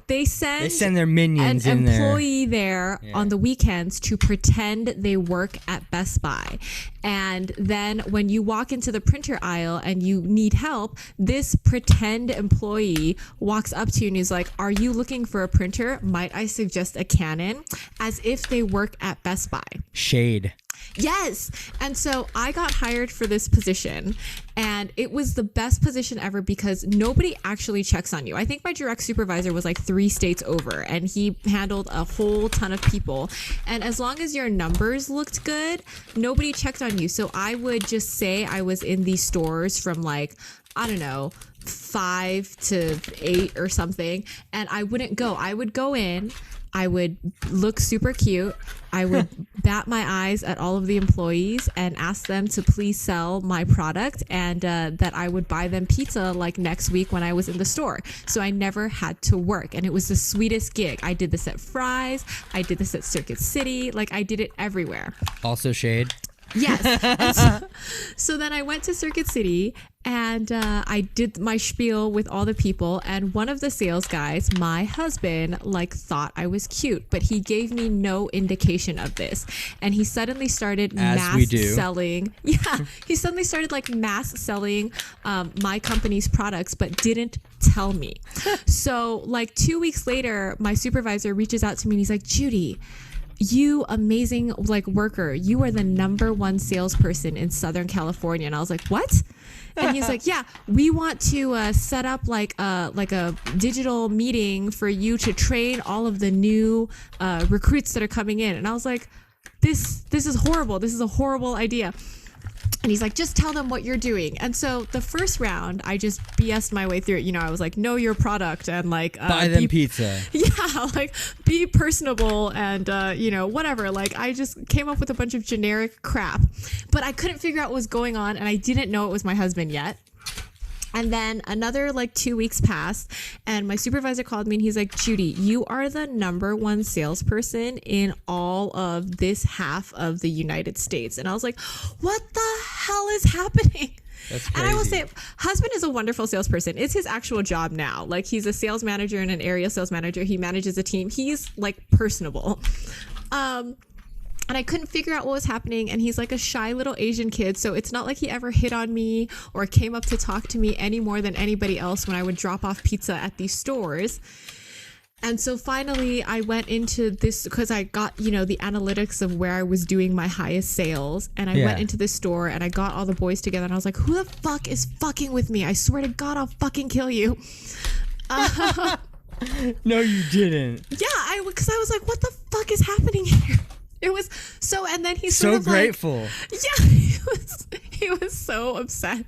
they send their minions an in there. employee there on the weekends to pretend they work at Best Buy. And then when you walk into the printer aisle and you need help, this pretend employee walks up to you and he's like, "Are you looking for a printer? Might I suggest a Canon?" As if they work at Best Buy. Shade. Yes. And so I got hired for this position, and it was the best position ever because nobody actually checks on you. I think my direct supervisor was like 3 states over, and he handled a whole ton of people. And as long as your numbers looked good, nobody checked on you. So I would just say I was in these stores from like, I don't know, 5 to 8 or something. And I wouldn't go. I would go in. I would look super cute. I would bat my eyes at all of the employees and ask them to please sell my product, and that I would buy them pizza like next week when I was in the store. So I never had to work, and it was the sweetest gig. I did this at Fry's. I did this at Circuit City. Like, I did it everywhere. Also shade. Yes. So then I went to Circuit City, and I did my spiel with all the people, and one of the sales guys, my husband, like thought I was cute, but he gave me no indication of this, and he suddenly started selling. Yeah, he suddenly started like mass selling my company's products, but didn't tell me. So like 2 weeks later, my supervisor reaches out to me and he's like, "Judy, you amazing like worker, you are the #1 salesperson in Southern California." And I was like, "What?" And he's like, "Yeah, we want to set up like a digital meeting for you to train all of the new recruits that are coming in." And I was like, this is horrible. This is a horrible idea. And he's like, "Just tell them what you're doing." And so the first round, I just BS'd my way through it. You know, I was like, "Know your product," and like buy them pizza. Yeah, like be personable and whatever. Like I just came up with a bunch of generic crap, but I couldn't figure out what was going on, and I didn't know it was my husband yet. And then another like 2 weeks passed, and my supervisor called me and he's like, "Judy, you are the #1 salesperson in all of this half of the United States." And I was like, "What the hell is happening?" That's crazy. And I will say, husband is a wonderful salesperson. It's his actual job now. Like he's a sales manager and an area sales manager. He manages a team. He's like personable. And I couldn't figure out what was happening. And he's like a shy little Asian kid. So it's not like he ever hit on me or came up to talk to me any more than anybody else when I would drop off pizza at these stores. And so finally I went into this because I got, the analytics of where I was doing my highest sales. And I went into this store and I got all the boys together and I was like, who the fuck is fucking with me? I swear to God, I'll fucking kill you. No, you didn't. Yeah, because I was like, what the fuck is happening here? It was so, and then he's so grateful. Yeah, he was so upset.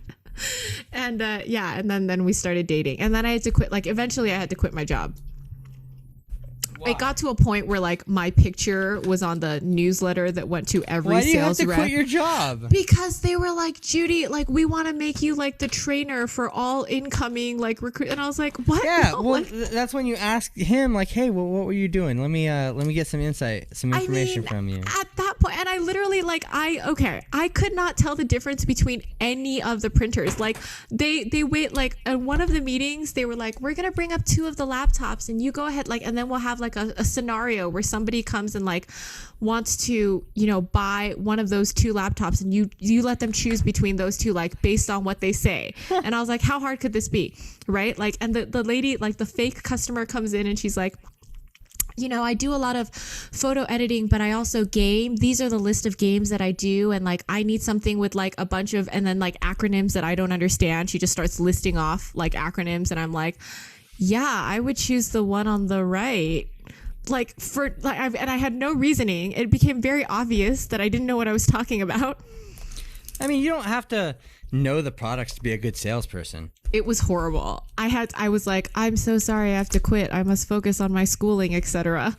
And and then we started dating. And then I had to quit. Like, eventually I had to quit my job. Why? It got to a point where like my picture was on the newsletter that went to every sales rep. Why do you have to quit your job? Because they were like, Judy, like we want to make you like the trainer for all incoming like recruit. And I was like, what? Yeah, no, well, that's when you ask him like, hey, well, what were you doing? Let me get some insight, some information from you. At that point, and I literally like I could not tell the difference between any of the printers. Like they wait like at one of the meetings, they were like, we're gonna bring up 2 of the laptops, and you go ahead like, and then we'll have like a scenario where somebody comes and like wants to buy one of those 2 laptops, and you let them choose between those 2 like based on what they say. And I was like, how hard could this be, right? Like, and the lady, like the fake customer comes in and she's like, I do a lot of photo editing, but I also game. These are the list of games that I do. And like, I need something with like a bunch of, and then like acronyms that I don't understand. She just starts listing off like acronyms. And I'm like, yeah, I would choose the one on the right. Like and I had no reasoning. It became very obvious that I didn't know what I was talking about. I mean, you don't have to know the products to be a good salesperson. It was horrible. I was like, I'm so sorry, I have to quit. I must focus on my schooling, etc.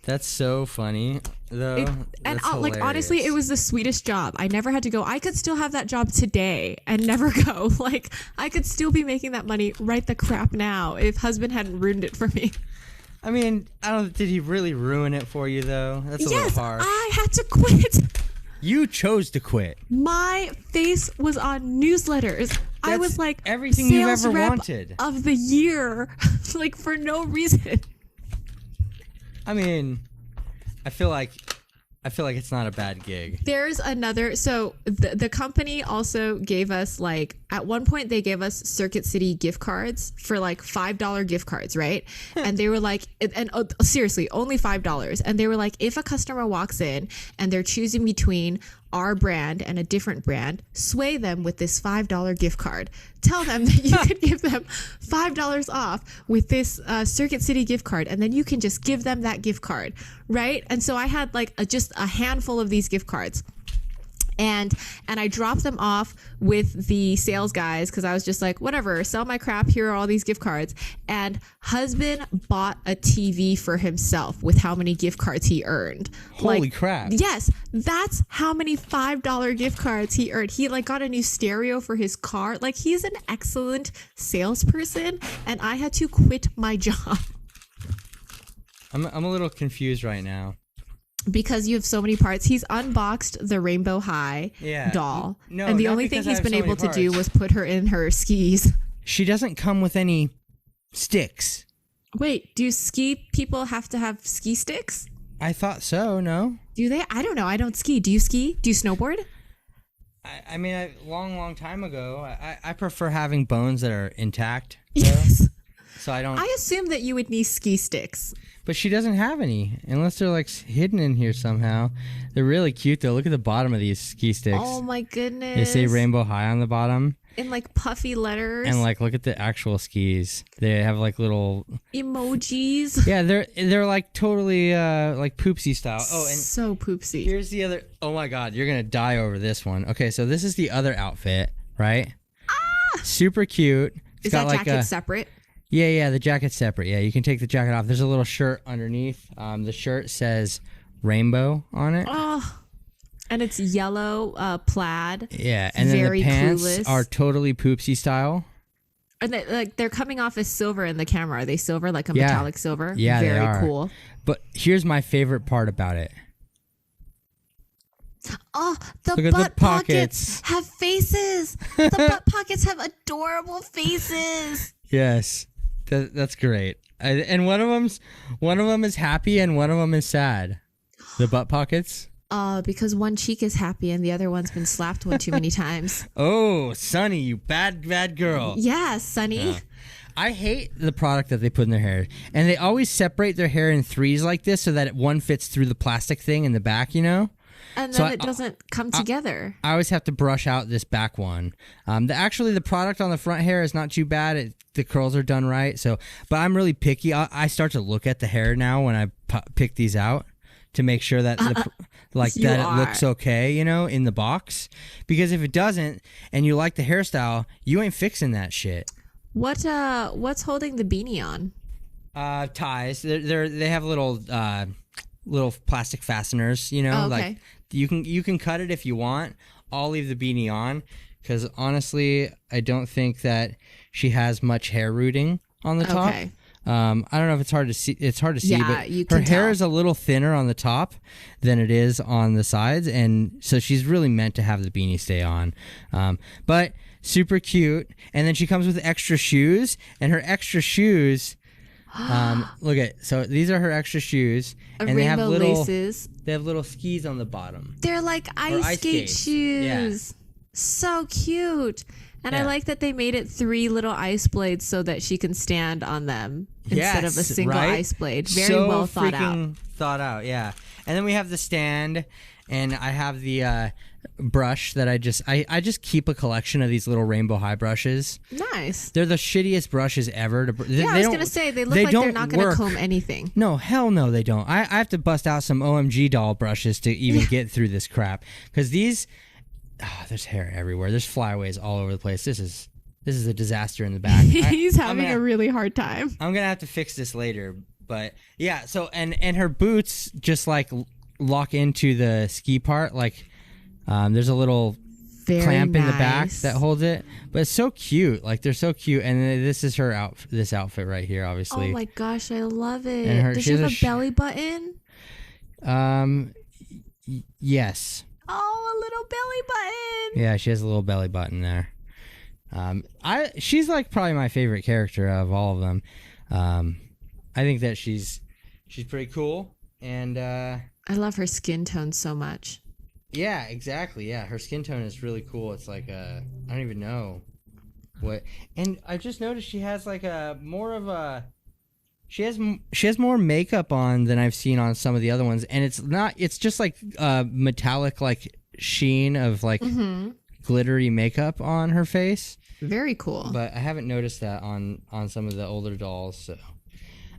That's so funny, though. Like, honestly, it was the sweetest job. I never had to go. I could still have that job today and never go. Like, I could still be making that money right the crap now if husband hadn't ruined it for me. I mean, did he really ruin it for you, though? That's a little hard. I had to quit. You chose to quit. My face was on newsletters. I was like, everything you've ever wanted of the year, like for no reason. I mean, I feel like it's not a bad gig. There's another. So the company also gave us like, at one point they gave us Circuit City gift cards for like $5 gift cards, right? And they were like, seriously, only $5. And they were like, if a customer walks in and they're choosing between our brand and a different brand, sway them with this $5 gift card. Tell them that you could give them $5 off with this Circuit City gift card, and then you can just give them that gift card, right? And so I had like just a handful of these gift cards. And I dropped them off with the sales guys because I was just like, whatever, sell my crap. Here are all these gift cards. And husband bought a TV for himself with how many gift cards he earned. Holy crap. Yes, that's how many $5 gift cards he earned. He like got a new stereo for his car. Like, he's an excellent salesperson, and I had to quit my job. I'm a little confused right now. Because you have so many parts. He's unboxed the Rainbow High doll. No, and the only thing he's been able to do was put her in her skis. She doesn't come with any sticks. Wait, do ski people have to have ski sticks? I thought so, no? Do they? I don't know. I don't ski. Do you ski? Do you snowboard? I mean, a long time ago, I prefer having bones that are intact. Yes. So I don't... I assume that you would need ski sticks. But she doesn't have any, unless they're like hidden in here somehow. They're really cute though. Look at the bottom of these ski sticks. Oh my goodness. They say Rainbow High on the bottom. In like puffy letters. And like, look at the actual skis. They have like little emojis. Yeah, they're like totally like poopsy style. Oh, and so poopsy. Here's the other. Oh my God, you're gonna die over this one. Okay, so this is the other outfit, right? Ah! Super cute. Is that jacket separate? Yeah, the jacket's separate. Yeah, you can take the jacket off. There's a little shirt underneath. The shirt says Rainbow on it. Oh, and it's yellow plaid. Yeah, and then the pants are totally poopsy style. And they're coming off as silver in the camera. Are they silver, like a metallic silver? Yeah, very they are. Cool. But here's my favorite part about it. Oh, the butt pockets have faces. The butt pockets have adorable faces. Yes. That's great. And one of them is happy and one of them is sad. The butt pockets. Because one cheek is happy and the other one's been slapped one too many times. Oh, Sunny, you bad girl. Yeah, Sunny. I hate the product that they put in their hair, and they always separate their hair in threes like this so that one fits through the plastic thing in the back, you know? And then it doesn't come together. I always have to brush out this back one. The product on the front hair is not too bad. The curls are done right. But I'm really picky. I start to look at the hair now when I pick these out to make sure that it looks okay, you know, in the box. Because if it doesn't, and you like the hairstyle, you ain't fixing that shit. What's holding the beanie on? Ties. They have little plastic fasteners, you know, okay. Like you can cut it if you want. I'll leave the beanie on because honestly, I don't think that she has much hair rooting on the top. Okay. I don't know if it's hard to see. It's hard to see, but you her can hair tell. is a little thinner on the top than it is on the sides, and so she's really meant to have the beanie stay on. But super cute, and then she comes with extra shoes, and her extra shoes. So these are her extra shoes, and they have little laces. They have little skis on the bottom. They're like ice skate shoes. Yeah. So cute. And I like that they made it 3 little ice blades so that she can stand on them instead of a single ice blade. Very well thought out. So freaking thought out, yeah. And then we have the stand, and I have the brush that I just keep a collection of these little rainbow high brushes. Nice. They're the shittiest brushes ever. I was going to say, they look like they're not going to comb anything. No, hell no, they don't. I have to bust out some OMG doll brushes to even get through this crap. Because these... there's hair everywhere. There's flyaways all over the place. This is a disaster in the back. He's having a really hard time. I'm gonna have to fix this later. But yeah, so and her boots just like lock into the ski part. Like there's a little clamp in the back that holds it. But it's so cute. Like they're so cute. And this is her this outfit right here, obviously. Oh my gosh, I love it. Does she have a belly button? Yes. Oh, a little belly button. Yeah, she has a little belly button there. She's like probably my favorite character of all of them. I think that she's pretty cool, and I love her skin tone so much. Yeah, exactly. Yeah, her skin tone is really cool. It's like I don't even know what. And I just noticed she has like She has more makeup on than I've seen on some of the other ones, and it's just like metallic like sheen of like glittery makeup on her face. Very cool. But I haven't noticed that on some of the older dolls, so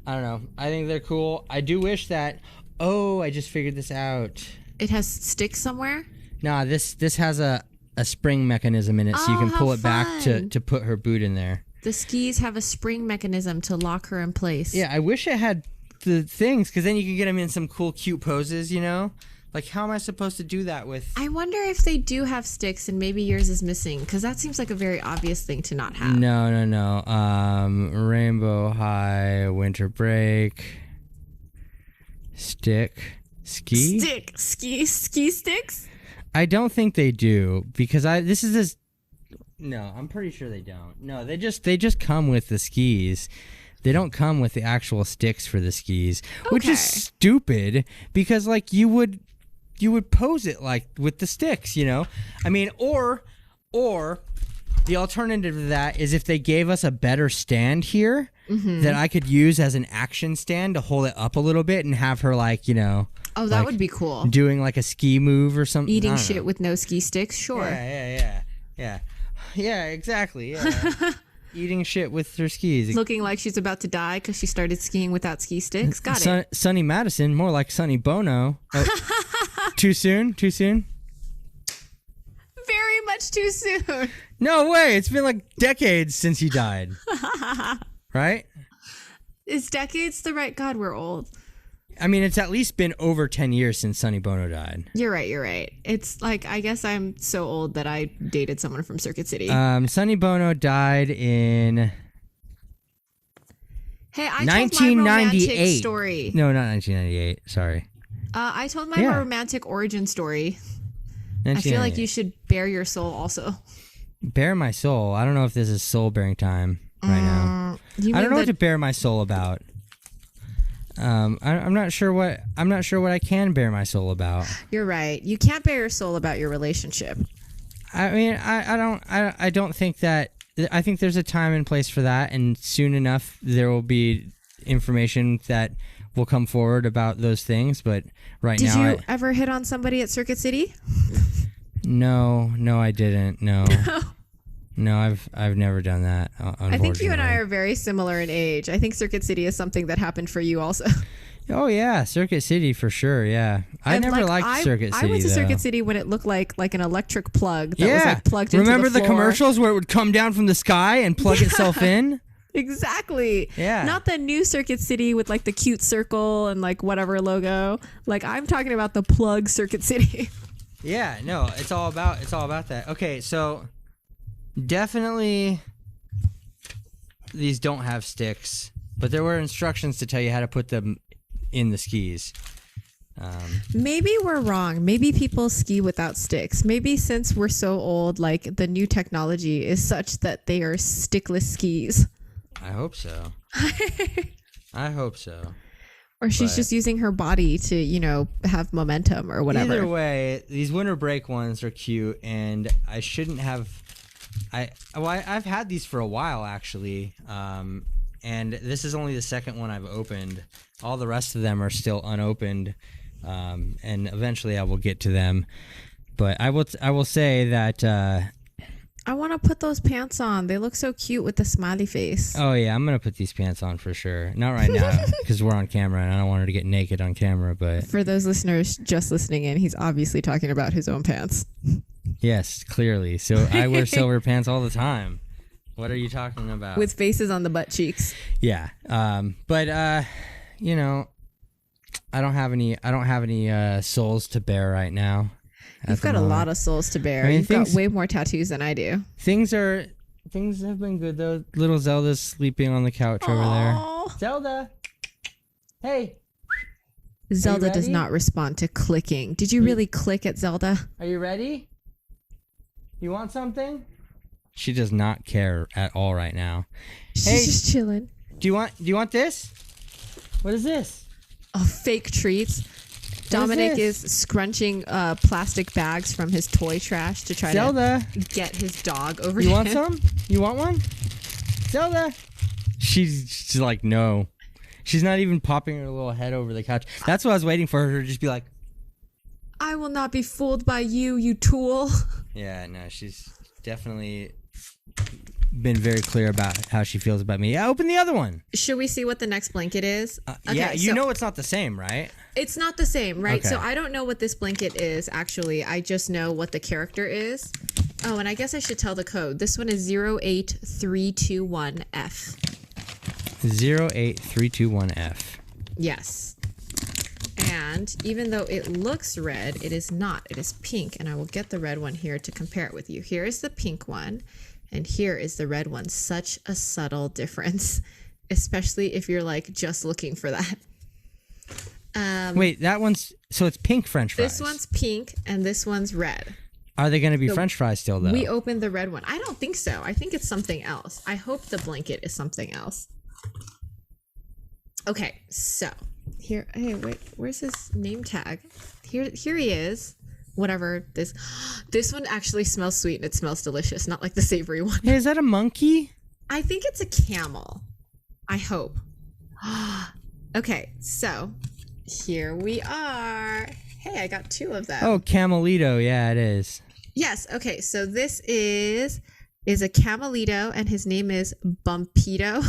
I don't know. I think they're cool. I do wish that I just figured this out. It has sticks somewhere? Nah, this has a spring mechanism in it, so you can pull it back to put her boot in there. The skis have a spring mechanism to lock her in place. Yeah, I wish it had the things, because then you can get them in some cool, cute poses, you know? Like, how am I supposed to do that with... I wonder if they do have sticks and maybe yours is missing, because that seems like a very obvious thing to not have. No. Rainbow High, Winter Break, Stick, Ski? Ski sticks? I don't think they do, because No, I'm pretty sure they don't. No, they just come with the skis. They don't come with the actual sticks for the skis, which is stupid because like you would pose it like with the sticks, you know? I mean, or the alternative to that is if they gave us a better stand here that I could use as an action stand to hold it up a little bit and have her like, you know, oh, that would be cool. Doing like a ski move or something. Eating shit with no ski sticks, sure. Yeah, exactly. Yeah. Eating shit with her skis. Looking like she's about to die because she started skiing without ski sticks. Got it. Sonny Madison, more like Sonny Bono. Oh, too soon? Very much too soon. No way. It's been like decades since he died. Right? Is decades the right... God, we're old. I mean, it's at least been over 10 years since Sonny Bono died. You're right. It's like, I guess I'm so old that I dated someone from Circuit City. Sonny Bono died in... Hey, I told my romantic story. No, not 1998. Sorry. I told my romantic origin story. I feel like you should bare your soul also. Bare my soul? I don't know if this is soul-bearing time right now. I don't know what to bare my soul about. I'm not sure what I can bare my soul about. You're right. You can't bare your soul about your relationship. I mean, I don't think that I think there's a time and place for that, and soon enough there will be information that will come forward about those things. But Did you ever hit on somebody at Circuit City? No, I didn't. No. No, I've never done that. I think you and I are very similar in age. I think Circuit City is something that happened for you also. Oh yeah, Circuit City for sure. Yeah, I never liked Circuit City. I went to Circuit City when it looked like an electric plug that was like plugged into the floor. Remember the commercials where it would come down from the sky and plug itself in? Exactly. Yeah. Not the new Circuit City with like the cute circle and like whatever logo. Like I'm talking about the plug Circuit City. Yeah. No, it's all about that. Okay, so definitely these don't have sticks, but there were instructions to tell you how to put them in the skis. Maybe we're wrong. Maybe people ski without sticks. Maybe since we're so old, like the new technology is such that they are stickless skis. I hope so. I hope so. Or she's just using her body to, have momentum or whatever. Either way, these winter break ones are cute, and I shouldn't have. I've had these for a while actually, and this is only the second one I've opened. All the rest of them are still unopened, and eventually I will get to them. But I will say that I want to put those pants on. They look so cute with the smiley face. Oh yeah, I'm gonna put these pants on for sure. Not right now because we're on camera, and I don't want her to get naked on camera. But for those listeners just listening in, he's obviously talking about his own pants. Yes, clearly. So I wear silver pants all the time. What are you talking about? With faces on the butt cheeks. Yeah. But I don't have any souls to bear right now. You've got a lot of souls to bear. You've got way more tattoos than I do. Things have been good though. Little Zelda's sleeping on the couch over there. Zelda. Hey. Zelda does not respond to clicking. Did you really click at Zelda? Are you ready? You want something? She does not care at all right now. She's just chilling. Do you want this? What is this? Oh, fake treats. Dominic is scrunching plastic bags from his toy trash to try to get his dog over. You want some? You want one? Zelda. She's like, no. She's not even popping her little head over the couch. That's what I was waiting for her to just be like, I will not be fooled by you, you tool. Yeah, no, she's definitely been very clear about how she feels about me. Yeah, open the other one. Should we see what the next blanket is? Okay, yeah, you know it's not the same, right? It's not the same, right? Okay. So I don't know what this blanket is, actually. I just know what the character is. Oh, and I guess I should tell the code. This one is 08321F. 08321F. Yes. And even though it looks red, it is not. It is pink, and I will get the red one here to compare it with you. Here is the pink one, and here is the red one. Such a subtle difference, especially if you're like just looking for that. Wait, that one's... So it's pink French fries. This one's pink, and this one's red. Are they going to be French fries still, though? We opened the red one. I don't think so. I think it's something else. I hope the blanket is something else. Okay, so here. Hey, wait. Where's his name tag? Here he is. Whatever this one actually smells sweet and it smells delicious, not like the savory one. Hey, is that a monkey? I think it's a camel. I hope. Okay, so here we are. Hey, I got two of them. Oh, Camelito. Yeah, it is. Yes. Okay, so this is a Camelito, and his name is Bumpito.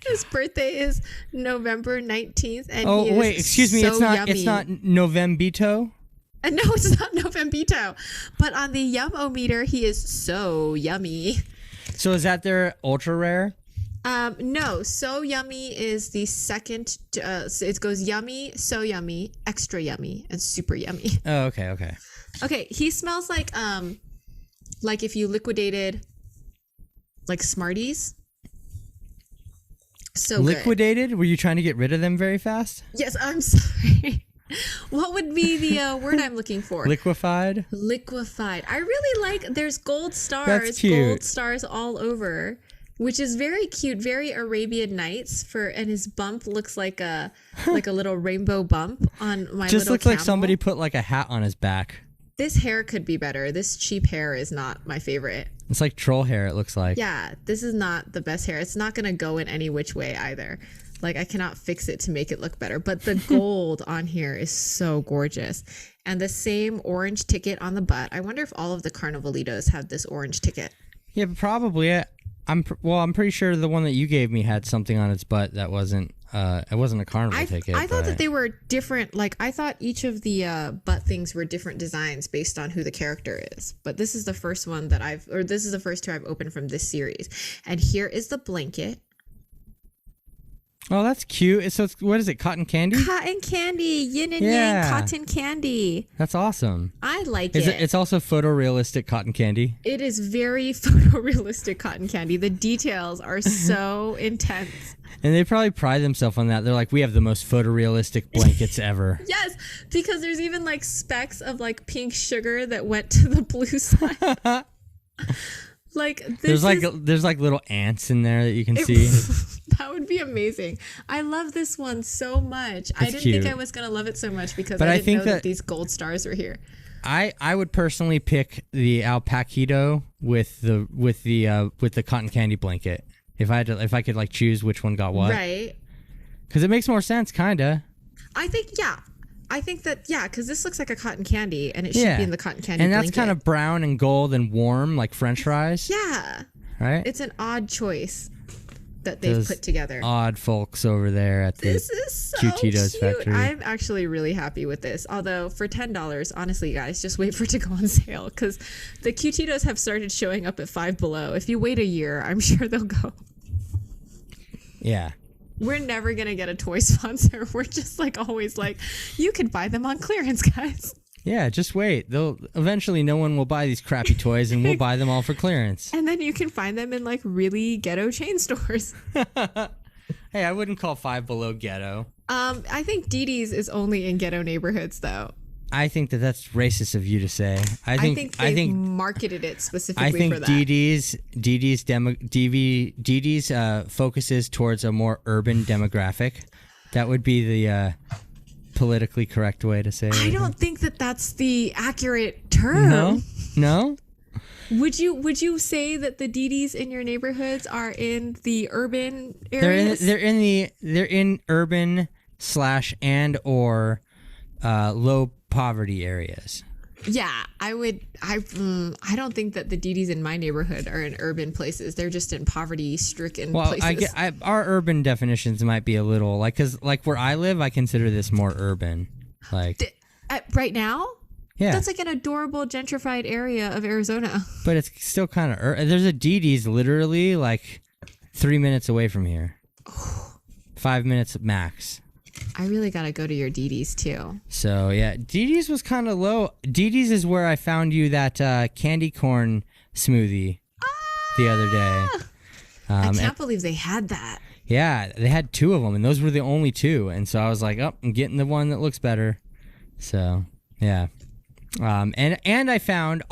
His birthday is November 19th, and he is wait, excuse me, so it's not yummy. It's not Novembito? No, it's not Novembito. But on the Yum-O-meter, he is so yummy. So is that their ultra rare? No, so yummy is the second. It goes yummy, so yummy, extra yummy, and super yummy. Oh, okay. Okay, he smells like if you liquidated like Smarties. So liquidated? Good. Were you trying to get rid of them very fast? Yes, I'm sorry. What would be the word I'm looking for? Liquefied? Liquefied. I really like, there's gold stars. That's cute. Gold stars all over, which is very cute, very Arabian Nights and his bump looks like a little rainbow bump on my just little looks like camel. somebody put like a hat on his back. This hair could be better. This cheap hair is not my favorite. It's like troll hair, it looks like. Yeah, this is not the best hair. It's not going to go in any which way either. Like, I cannot fix it to make it look better. But the gold on here is so gorgeous. And the same orange ticket on the butt. I wonder if all of the Carnivalitos have this orange ticket. Yeah, but probably. I'm pretty sure the one that you gave me had something on its butt that wasn't it wasn't a carnival ticket. I thought that they were different. Like, I thought each of the butt things were different designs based on who the character is. But this is the first one that this is the first two I've opened from this series. And here is the blanket. Oh, that's cute. So what is it? Cotton candy? Cotton candy. Yin and yang cotton candy. That's awesome. I like it. It's also photorealistic cotton candy. It is very photorealistic cotton candy. The details are so intense. And they probably pride themselves on that. They're like, we have the most photorealistic blankets ever. Yes, because there's even like specks of like pink sugar that went to the blue side. Like there's like little ants in there that you can see. That would be amazing. I love this one so much. I didn't think I was gonna love it so much because I didn't know that these gold stars were here. I would personally pick the alpaquito with the cotton candy blanket if I could like choose which one got what. Right. Because it makes more sense, kinda. I think that, because this looks like a cotton candy, and it should be in the cotton candy and that's blanket. kind of brown and gold and warm, like French fries. Yeah. Right? It's an odd choice that they've put together. Odd folks over there at the This is so Q-Tito's cute. factory. I'm actually really happy with this. Although, for $10, honestly, guys, just wait for it to go on sale, because the Q-Tito's have started showing up at Five Below. If you wait a year, I'm sure they'll go. Yeah. We're never going to get a toy sponsor. We're just like always like, you can buy them on clearance, guys. Yeah, just wait. Eventually no one will buy these crappy toys and we'll buy them all for clearance. And then you can find them in like really ghetto chain stores. Hey, I wouldn't call Five Below ghetto. I think Dee Dee's is only in ghetto neighborhoods though. I think that's racist of you to say. I think they marketed it specifically for that. I think Dee Dee's focuses towards a more urban demographic. That would be the politically correct way to say it. I don't think that that's the accurate term. No. Would you say that the Dee Dee's in your neighborhoods are in the urban areas? They're in urban / and or low poverty areas. Yeah, I don't think that the Dee Dee's in my neighborhood are in urban places. They're just in poverty-stricken places. Our urban definitions might be a little like, because like where I live, I consider this more urban. Like right now, yeah, that's like an adorable gentrified area of Arizona. But it's still kind of there's a Dee Dee's literally like 3 minutes away from here. 5 minutes max. I really gotta go to your Dee Dee's too. So yeah, Dee Dee's was kind of low. Dee Dee's is where I found you that candy corn smoothie the other day. I can't believe they had that. Yeah, they had 2 of them, and those were the only 2. And so I was like, oh, I'm getting the one that looks better. So yeah. And I found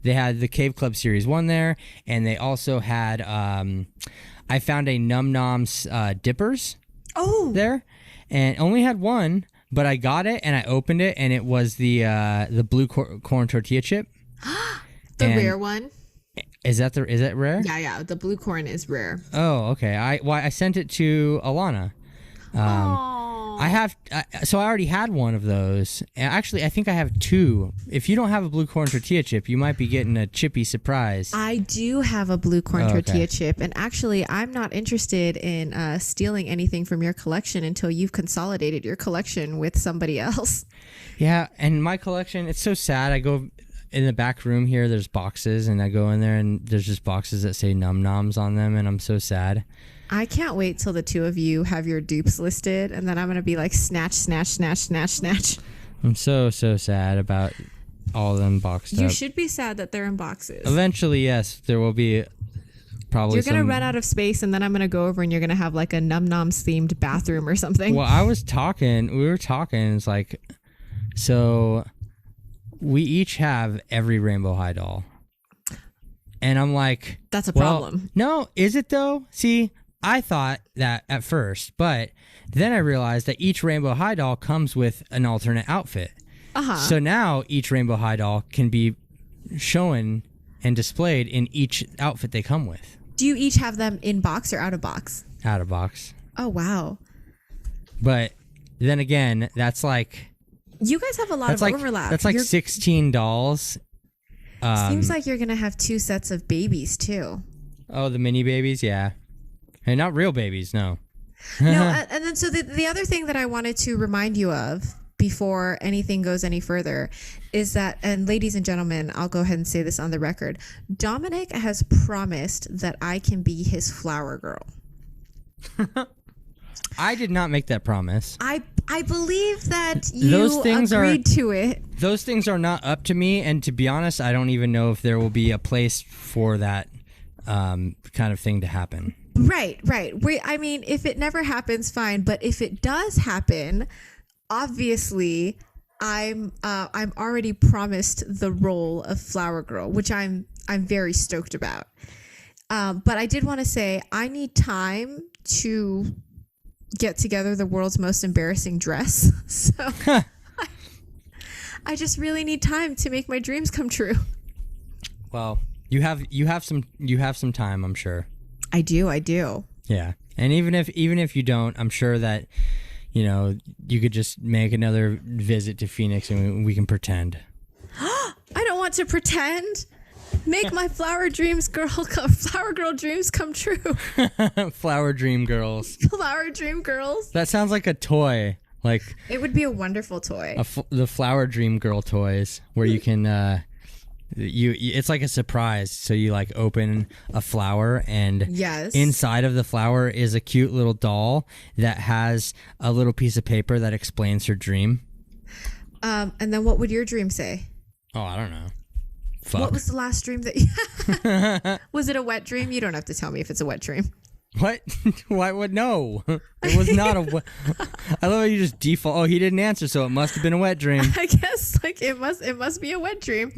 they had the Cave Club Series 1 there, and they also had I found a Num Noms Dippers. Oh, there, and only had 1, but I got it and I opened it, and it was the blue corn tortilla chip. The rare one. Is that rare? Yeah. The blue corn is rare. Oh, okay. I sent it to Alana. So I already had 1 of those. Actually, I think I have 2. If you don't have a blue corn tortilla chip, you might be getting a chippy surprise. I do have a blue corn tortilla chip, and actually, I'm not interested in stealing anything from your collection until you've consolidated your collection with somebody else. Yeah, and my collection, it's so sad. I go in the back room here, there's boxes, and I go in there, and there's just boxes that say Num Noms on them, and I'm so sad. I can't wait till the 2 of you have your dupes listed, and then I'm going to be like, snatch, snatch, snatch, snatch, snatch. I'm so sad about all of them boxed up. You should be sad that they're in boxes. Eventually, yes, there will be probably You're going to run out of space, and then I'm going to go over and you're going to have like a Num Noms themed bathroom or something. Well, we were talking, it's like, so we each have every Rainbow High doll. And I'm like... That's a problem. No, is it though? See... I thought that at first, but then I realized that each Rainbow High doll comes with an alternate outfit. Uh-huh. So now each Rainbow High doll can be shown and displayed in each outfit they come with. Do you each have them in box or out of box? Out of box. Oh, wow. But then again, that's like... You guys have a lot of overlap. That's like 16 dolls. Seems like you're going to have 2 sets of babies, too. Oh, the mini babies? Yeah. And not real babies, no. No, and then so the other thing that I wanted to remind you of before anything goes any further is that, and ladies and gentlemen, I'll go ahead and say this on the record, Dominic has promised that I can be his flower girl. I did not make that promise. I believe that you agreed to it. Those things are not up to me, and to be honest, I don't even know if there will be a place for that kind of thing to happen. Right. I mean, if it never happens, fine. But if it does happen, obviously, I'm already promised the role of flower girl, which I'm very stoked about. But I did want to say I need time to get together the world's most embarrassing dress. So I just really need time to make my dreams come true. Well, you have some time, I'm sure. I do. Yeah. And even if you don't, I'm sure that you could just make another visit to Phoenix and we can pretend. I don't want to pretend. Make my flower girl dreams come true. Flower dream girls. Flower dream girls. That sounds like a toy. Like it would be a wonderful toy. The flower dream girl toys, where you can it's like a surprise. So you like open a flower, and yes, inside of the flower is a cute little doll that has a little piece of paper that explains her dream. And then what would your dream say? Oh, I don't know. Fuck. What was the last dream that was it a wet dream? You don't have to tell me if it's a wet dream. What? Why would no? It was not a wet. I love how you just default. Oh, he didn't answer, so it must have been a wet dream. I guess like it must be a wet dream.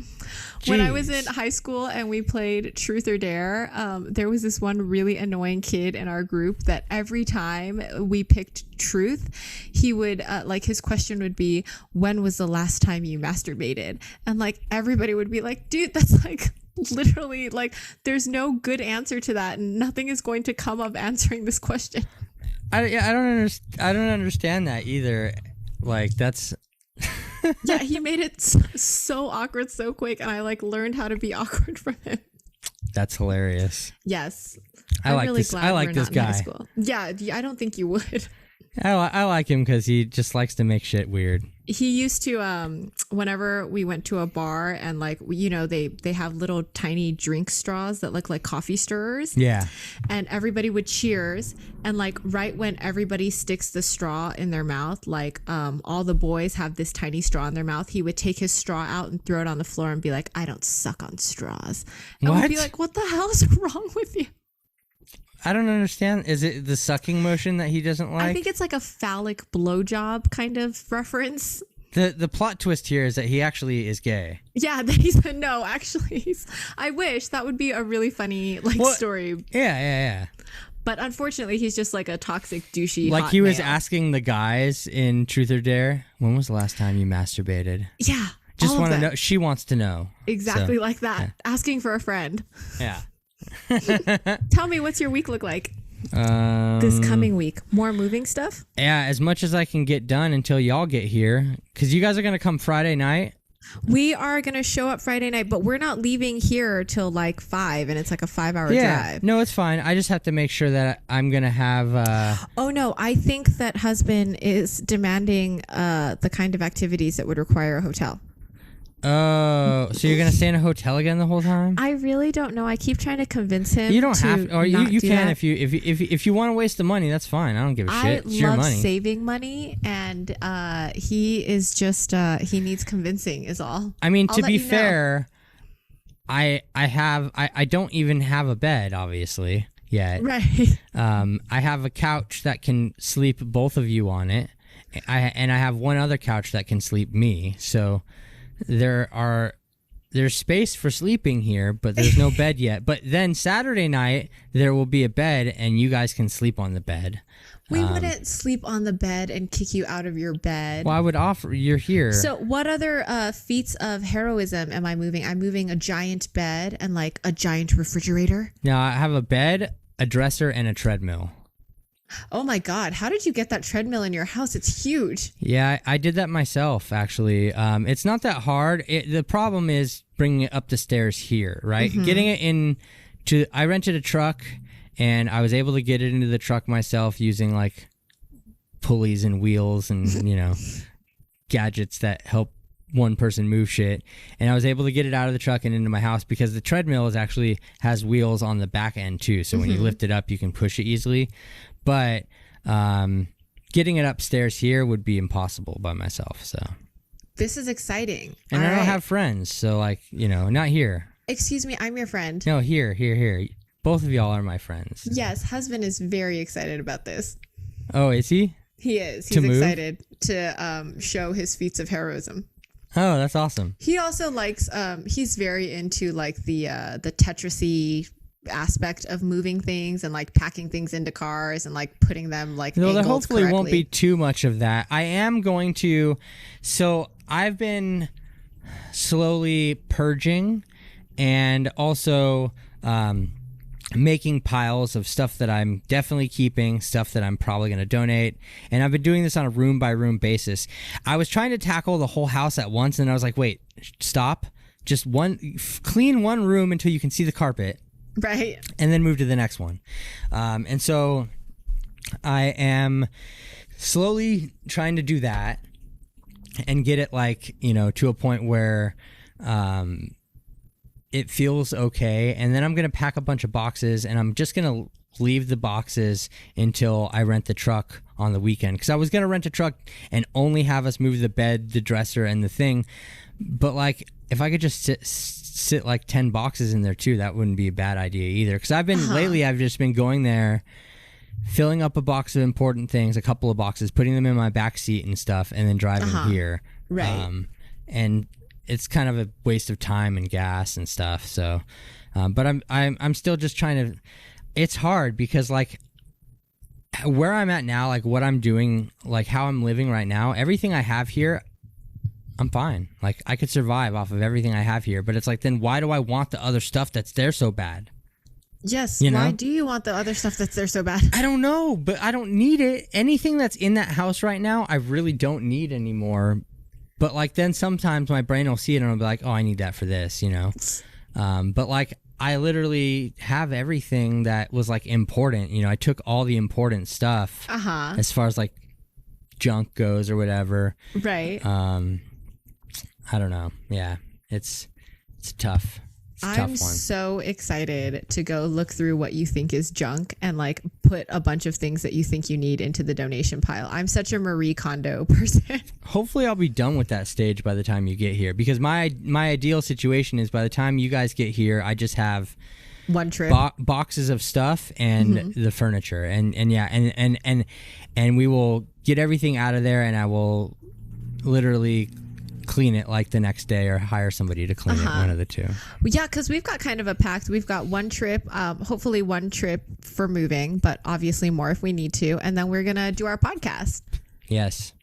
Jeez. When I was in high school and we played Truth or Dare, there was this one really annoying kid in our group that every time we picked truth, he would like his question would be, "When was the last time you masturbated?" And like everybody would be like, "Dude, that's like." Literally, like, there's no good answer to that, and nothing is going to come of answering this question. I don't understand that either. Like, that's. Yeah, he made it so awkward so quick, and I like learned how to be awkward from him. That's hilarious. Yes, I'm really glad I like this guy. Yeah, I don't think you would. I like him because he just likes to make shit weird. He used to, whenever we went to a bar and like, they have little tiny drink straws that look like coffee stirrers. Yeah. And everybody would cheers. And like right when everybody sticks the straw in their mouth, like all the boys have this tiny straw in their mouth, he would take his straw out and throw it on the floor and be like, "I don't suck on straws." And we'd be like, "What the hell is wrong with you?" I don't understand. Is it the sucking motion that he doesn't like? I think it's like a phallic blowjob kind of reference. The plot twist here is that he actually is gay. Yeah, that he said no. Actually, I wish that would be a really funny story. Yeah. But unfortunately, he's just like a toxic, douchey. Like hot he was male. asking the guys in Truth or Dare, "When was the last time you masturbated?" Yeah, just want to know. She wants to know exactly so, like that. Yeah. Asking for a friend. Yeah. Tell me, what's your week look like? This coming week, more moving stuff? Yeah, as much as I can get done until y'all get here, because you guys are going to come Friday night. We are going to show up Friday night, but we're not leaving here till like 5, and it's like a 5-hour drive. No, it's fine. I just have to make sure that I'm going to have... Oh, no, I think that husband is demanding the kind of activities that would require a hotel. Oh, so you're going to stay in a hotel again the whole time? I really don't know. I keep trying to convince him. You don't have to, or you can that. if you want to waste the money, that's fine. I don't give a shit. It's your money. I love saving money, and he is just he needs convincing is all. I mean, to be fair, I don't even have a bed, obviously, yet. Right. I have a couch that can sleep both of you on it. And I have one other couch that can sleep me. So there are there's space for sleeping here, but there's no bed yet. But then Saturday night, there will be a bed, and you guys can sleep on the bed. We wouldn't sleep on the bed and kick you out of your bed. Well, I would offer, you're here. So what other feats of heroism am I moving? I'm moving a giant bed and like a giant refrigerator. Now, I have a bed, a dresser, and a treadmill. Oh my God. How did you get that treadmill in your house? It's huge. Yeah, I did that myself, actually. It's not that hard. The problem is bringing it up the stairs here, right? Mm-hmm. Getting it I rented a truck, and I was able to get it into the truck myself using like pulleys and wheels and, gadgets that help one person move shit. And I was able to get it out of the truck and into my house because the treadmill has wheels on the back end too. So when you lift it up, you can push it easily. But getting it upstairs here would be impossible by myself. So this is exciting. And I don't have friends. So not here. Excuse me. I'm your friend. No, here. Both of y'all are my friends. Yes. Husband is very excited about this. Oh, is he? He is. He's excited to show his feats of heroism. Oh, that's awesome. He also likes, he's very into like the Tetris-y aspect of moving things and like packing things into cars and like putting them like angled there hopefully correctly. Won't be too much of that. I am going to, so I've been slowly purging and also making piles of stuff that I'm definitely keeping, stuff that I'm probably going to donate. And I've been doing this on a room by room basis. I was trying to tackle the whole house at once, and I was like, wait, stop. Just clean one room until you can see the carpet. Right. And then move to the next one. And so I am slowly trying to do that and get it to a point where it feels okay. And then I'm going to pack a bunch of boxes, and I'm just going to leave the boxes until I rent the truck on the weekend. Because I was going to rent a truck and only have us move the bed, the dresser, and the thing. But if I could just sit like 10 boxes in there too, that wouldn't be a bad idea either. Because lately I've just been going there, filling up a box of important things, a couple of boxes, putting them in my back seat and stuff, and then driving here. Right. And it's kind of a waste of time and gas and stuff. So, but I'm still just trying to. It's hard because where I'm at now, what I'm doing, how I'm living right now, everything I have here, I'm fine. I could survive off of everything I have here. But it's then why do I want the other stuff that's there so bad? Yes. Why do you want the other stuff that's there so bad? I don't know, but I don't need it. Anything that's in that house right now, I really don't need anymore. But then sometimes my brain will see it and I'll be like, oh, I need that for this, But I literally have everything that was important. I took all the important stuff as far as junk goes or whatever. Right. I don't know. Yeah, it's tough. It's a tough I'm one. so excited to go look through what you think is junk and put a bunch of things that you think you need into the donation pile. I'm such a Marie Kondo person. Hopefully I'll be done with that stage by the time you get here, because my ideal situation is by the time you guys get here, I just have one trip boxes of stuff and the furniture and we will get everything out of there, and I will literally clean it the next day or hire somebody to clean it, one of the two. Yeah, because we've got kind of a pact. We've got one trip, hopefully one trip for moving, but obviously more if we need to. And then we're going to do our podcast. Yes.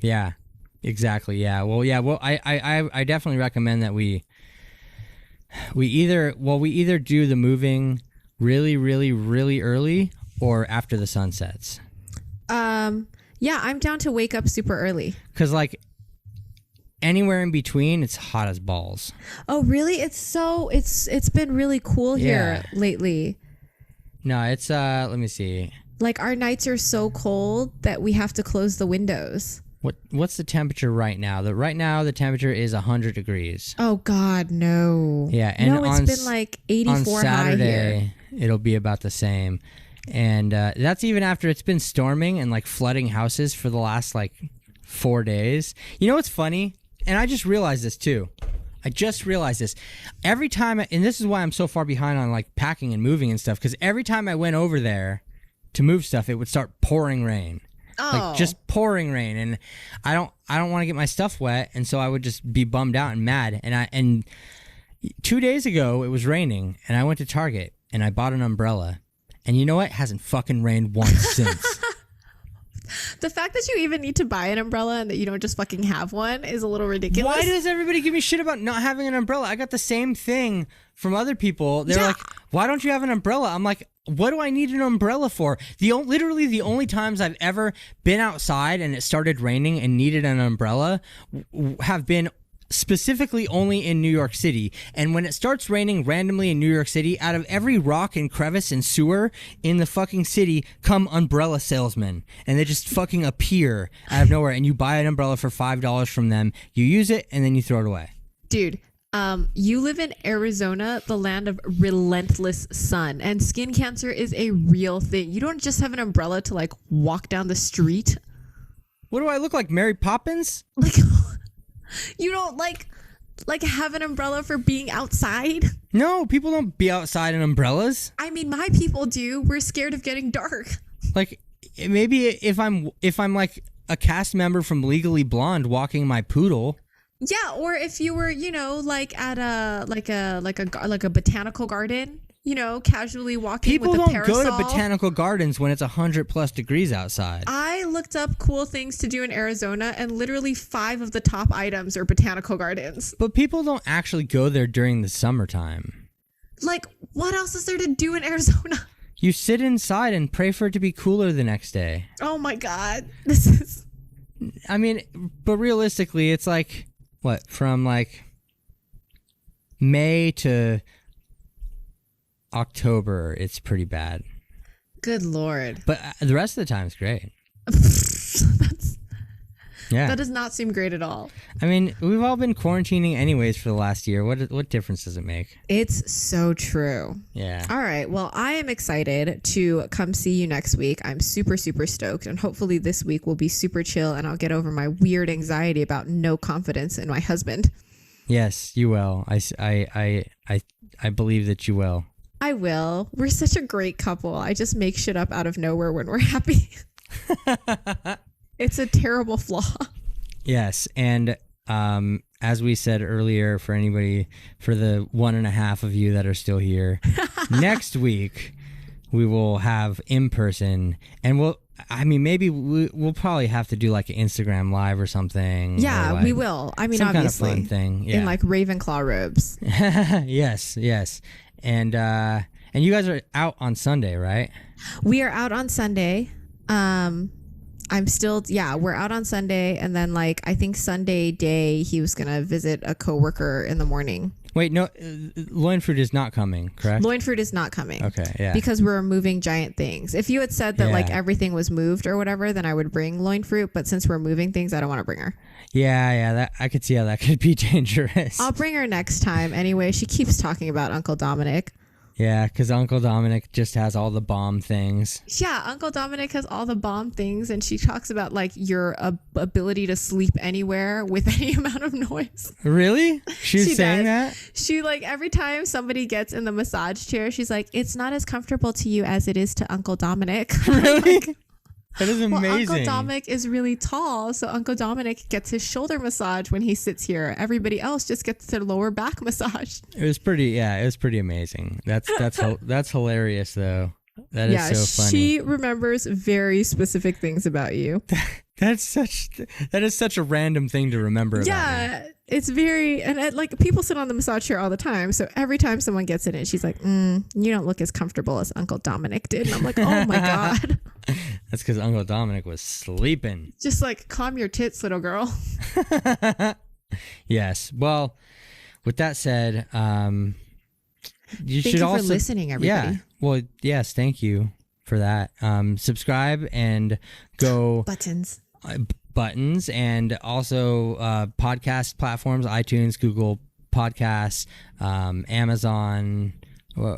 Yeah, exactly. Yeah. Well, I definitely recommend that we either do the moving really, really, really early or after the sun sets. Yeah, I'm down to wake up super early. Because anywhere in between, it's hot as balls. Oh, really? It's been really cool here lately. No, it's let me see. Our nights are so cold that we have to close the windows. What's the temperature right now? Right now the temperature is 100 degrees. Oh God, no. Yeah, and it's been 84 on Saturday, high here. It'll be about the same. And that's even after it's been storming and flooding houses for the last 4 days. You know what's funny? And I just realized this too. Every time, and this is why I'm so far behind on packing and moving and stuff, because every time I went over there to move stuff, it would start pouring rain. Oh. like just pouring rain, and I don't want to get my stuff wet, and so I would just be bummed out and mad. And 2 days ago it was raining, and I went to Target and I bought an umbrella, and you know what? It hasn't fucking rained once since. The fact that you even need to buy an umbrella and that you don't just fucking have one is a little ridiculous. Why does everybody give me shit about not having an umbrella? I got the same thing from other people. They're like, why don't you have an umbrella? I'm like, what do I need an umbrella for? Literally the only times I've ever been outside and it started raining and needed an umbrella have been specifically only in New York City. And when it starts raining randomly in New York City, out of every rock and crevice and sewer in the fucking city come umbrella salesmen, and they just fucking appear out of nowhere, and you buy an umbrella for $5 from them, you use it, and then you throw it away. Dude, you live in Arizona, the land of relentless sun, and skin cancer is a real thing. You don't just have an umbrella to like walk down the street. What do I look like, Mary Poppins? Like, you don't like have an umbrella for being outside? No, people don't be outside in umbrellas. I mean, my people do. We're scared of getting dark. Like, maybe if I'm like a cast member from Legally Blonde walking my poodle. Yeah, or if you were, you know, like at a botanical garden, you know, casually walking People with a don't parasol. go to botanical gardens when it's 100+ degrees outside. I looked up cool things to do in Arizona, and literally 5 of the top items are botanical gardens. But people don't actually go there during the summertime. Like, what else is there to do in Arizona? You sit inside and pray for it to be cooler the next day. Oh my God. This is... I mean, but realistically, it's like, what, from like May to October, it's pretty bad. Good Lord. But the rest of the time is great. That does not seem great at all. I mean, we've all been quarantining anyways for the last year. What difference does it make? It's so true. Yeah. All right. Well, I am excited to come see you next week. I'm super, super stoked. And hopefully this week will be super chill and I'll get over my weird anxiety about no confidence in my husband. Yes, you will. I believe that you will. I will. We're such a great couple. I just make shit up out of nowhere when we're happy. It's a terrible flaw. Yes, and as we said earlier, for the 1.5 of you that are still here, next week we will have in person, and maybe we'll probably have to do like an Instagram live or something. Yeah, like we will. I mean, some obviously, kind of fun thing. Yeah. In like Ravenclaw robes. Yes, and you guys are out on Sunday, right? We are out on Sunday. We're out on Sunday, and then like I think Sunday day he was gonna visit a coworker in the morning. Wait, no, Loin Fruit is not coming, correct? Loin Fruit is not coming. Okay, yeah. Because we're moving giant things. If you had said that like everything was moved or whatever, then I would bring Loin Fruit. But since we're moving things, I don't want to bring her. Yeah, that I could see how that could be dangerous. I'll bring her next time. Anyway, she keeps talking about Uncle Dominic. Yeah, because Uncle Dominic just has all the bomb things. Yeah, Uncle Dominic has all the bomb things, and she talks about like your ability to sleep anywhere with any amount of noise. Really? She's saying that? She like every time somebody gets in the massage chair, she's like, "It's not as comfortable to you as it is to Uncle Dominic." Really? That is amazing. Well, Uncle Dominic is really tall, so Uncle Dominic gets his shoulder massage when he sits here. Everybody else just gets their lower back massage. It was pretty amazing. That's hilarious though. That is so funny. She remembers very specific things about you. That is such a random thing to remember about me. It's very, and like people sit on the massage chair all the time, so every time someone gets in it, she's like, you don't look as comfortable as Uncle Dominic did. And I'm like, oh my God. That's because Uncle Dominic was sleeping. Just like, calm your tits, little girl. Yes. Well, with that said, Thank you for listening, everybody. Yeah. Well, yes, thank you for that. Subscribe and go buttons and also podcast platforms, iTunes, Google Podcasts, Amazon,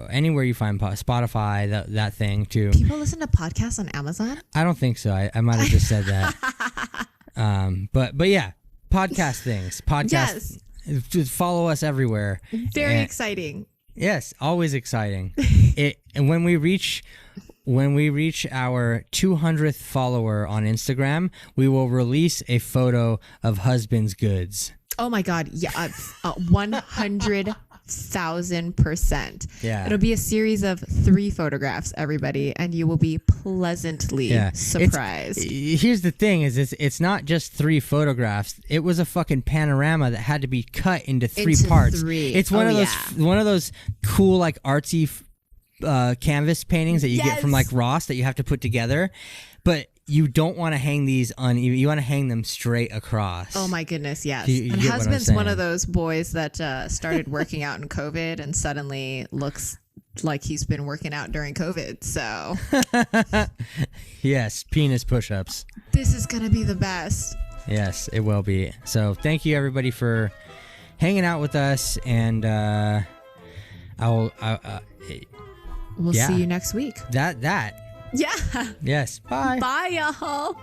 anywhere you find Spotify, that thing too. People listen to podcasts on Amazon? I don't think so. I might have just said that. But yeah, podcast things. Podcast. Yes. Just follow us everywhere. Very exciting. Yes, always exciting. And when we reach when we reach our 200th follower on Instagram, we will release a photo of husband's goods. Oh my God. Yeah. 100,000%. Yeah. It'll be a series of 3 photographs, everybody, and you will be pleasantly surprised. Here's the thing is it's not just 3 photographs. It was a fucking panorama that had to be cut into 3 parts. It's one of those cool like artsy canvas paintings that you get from like Ross that you have to put together. But you don't want to hang these uneven. You want to hang them straight across. Oh my goodness, yes. You and get husband's one of those boys that started working out in COVID and suddenly looks like he's been working out during COVID. So yes, penis push-ups. This is gonna be the best. Yes, it will be. So thank you everybody for hanging out with us, and we'll see you next week. That. Yeah. Yes. Bye. Bye, y'all.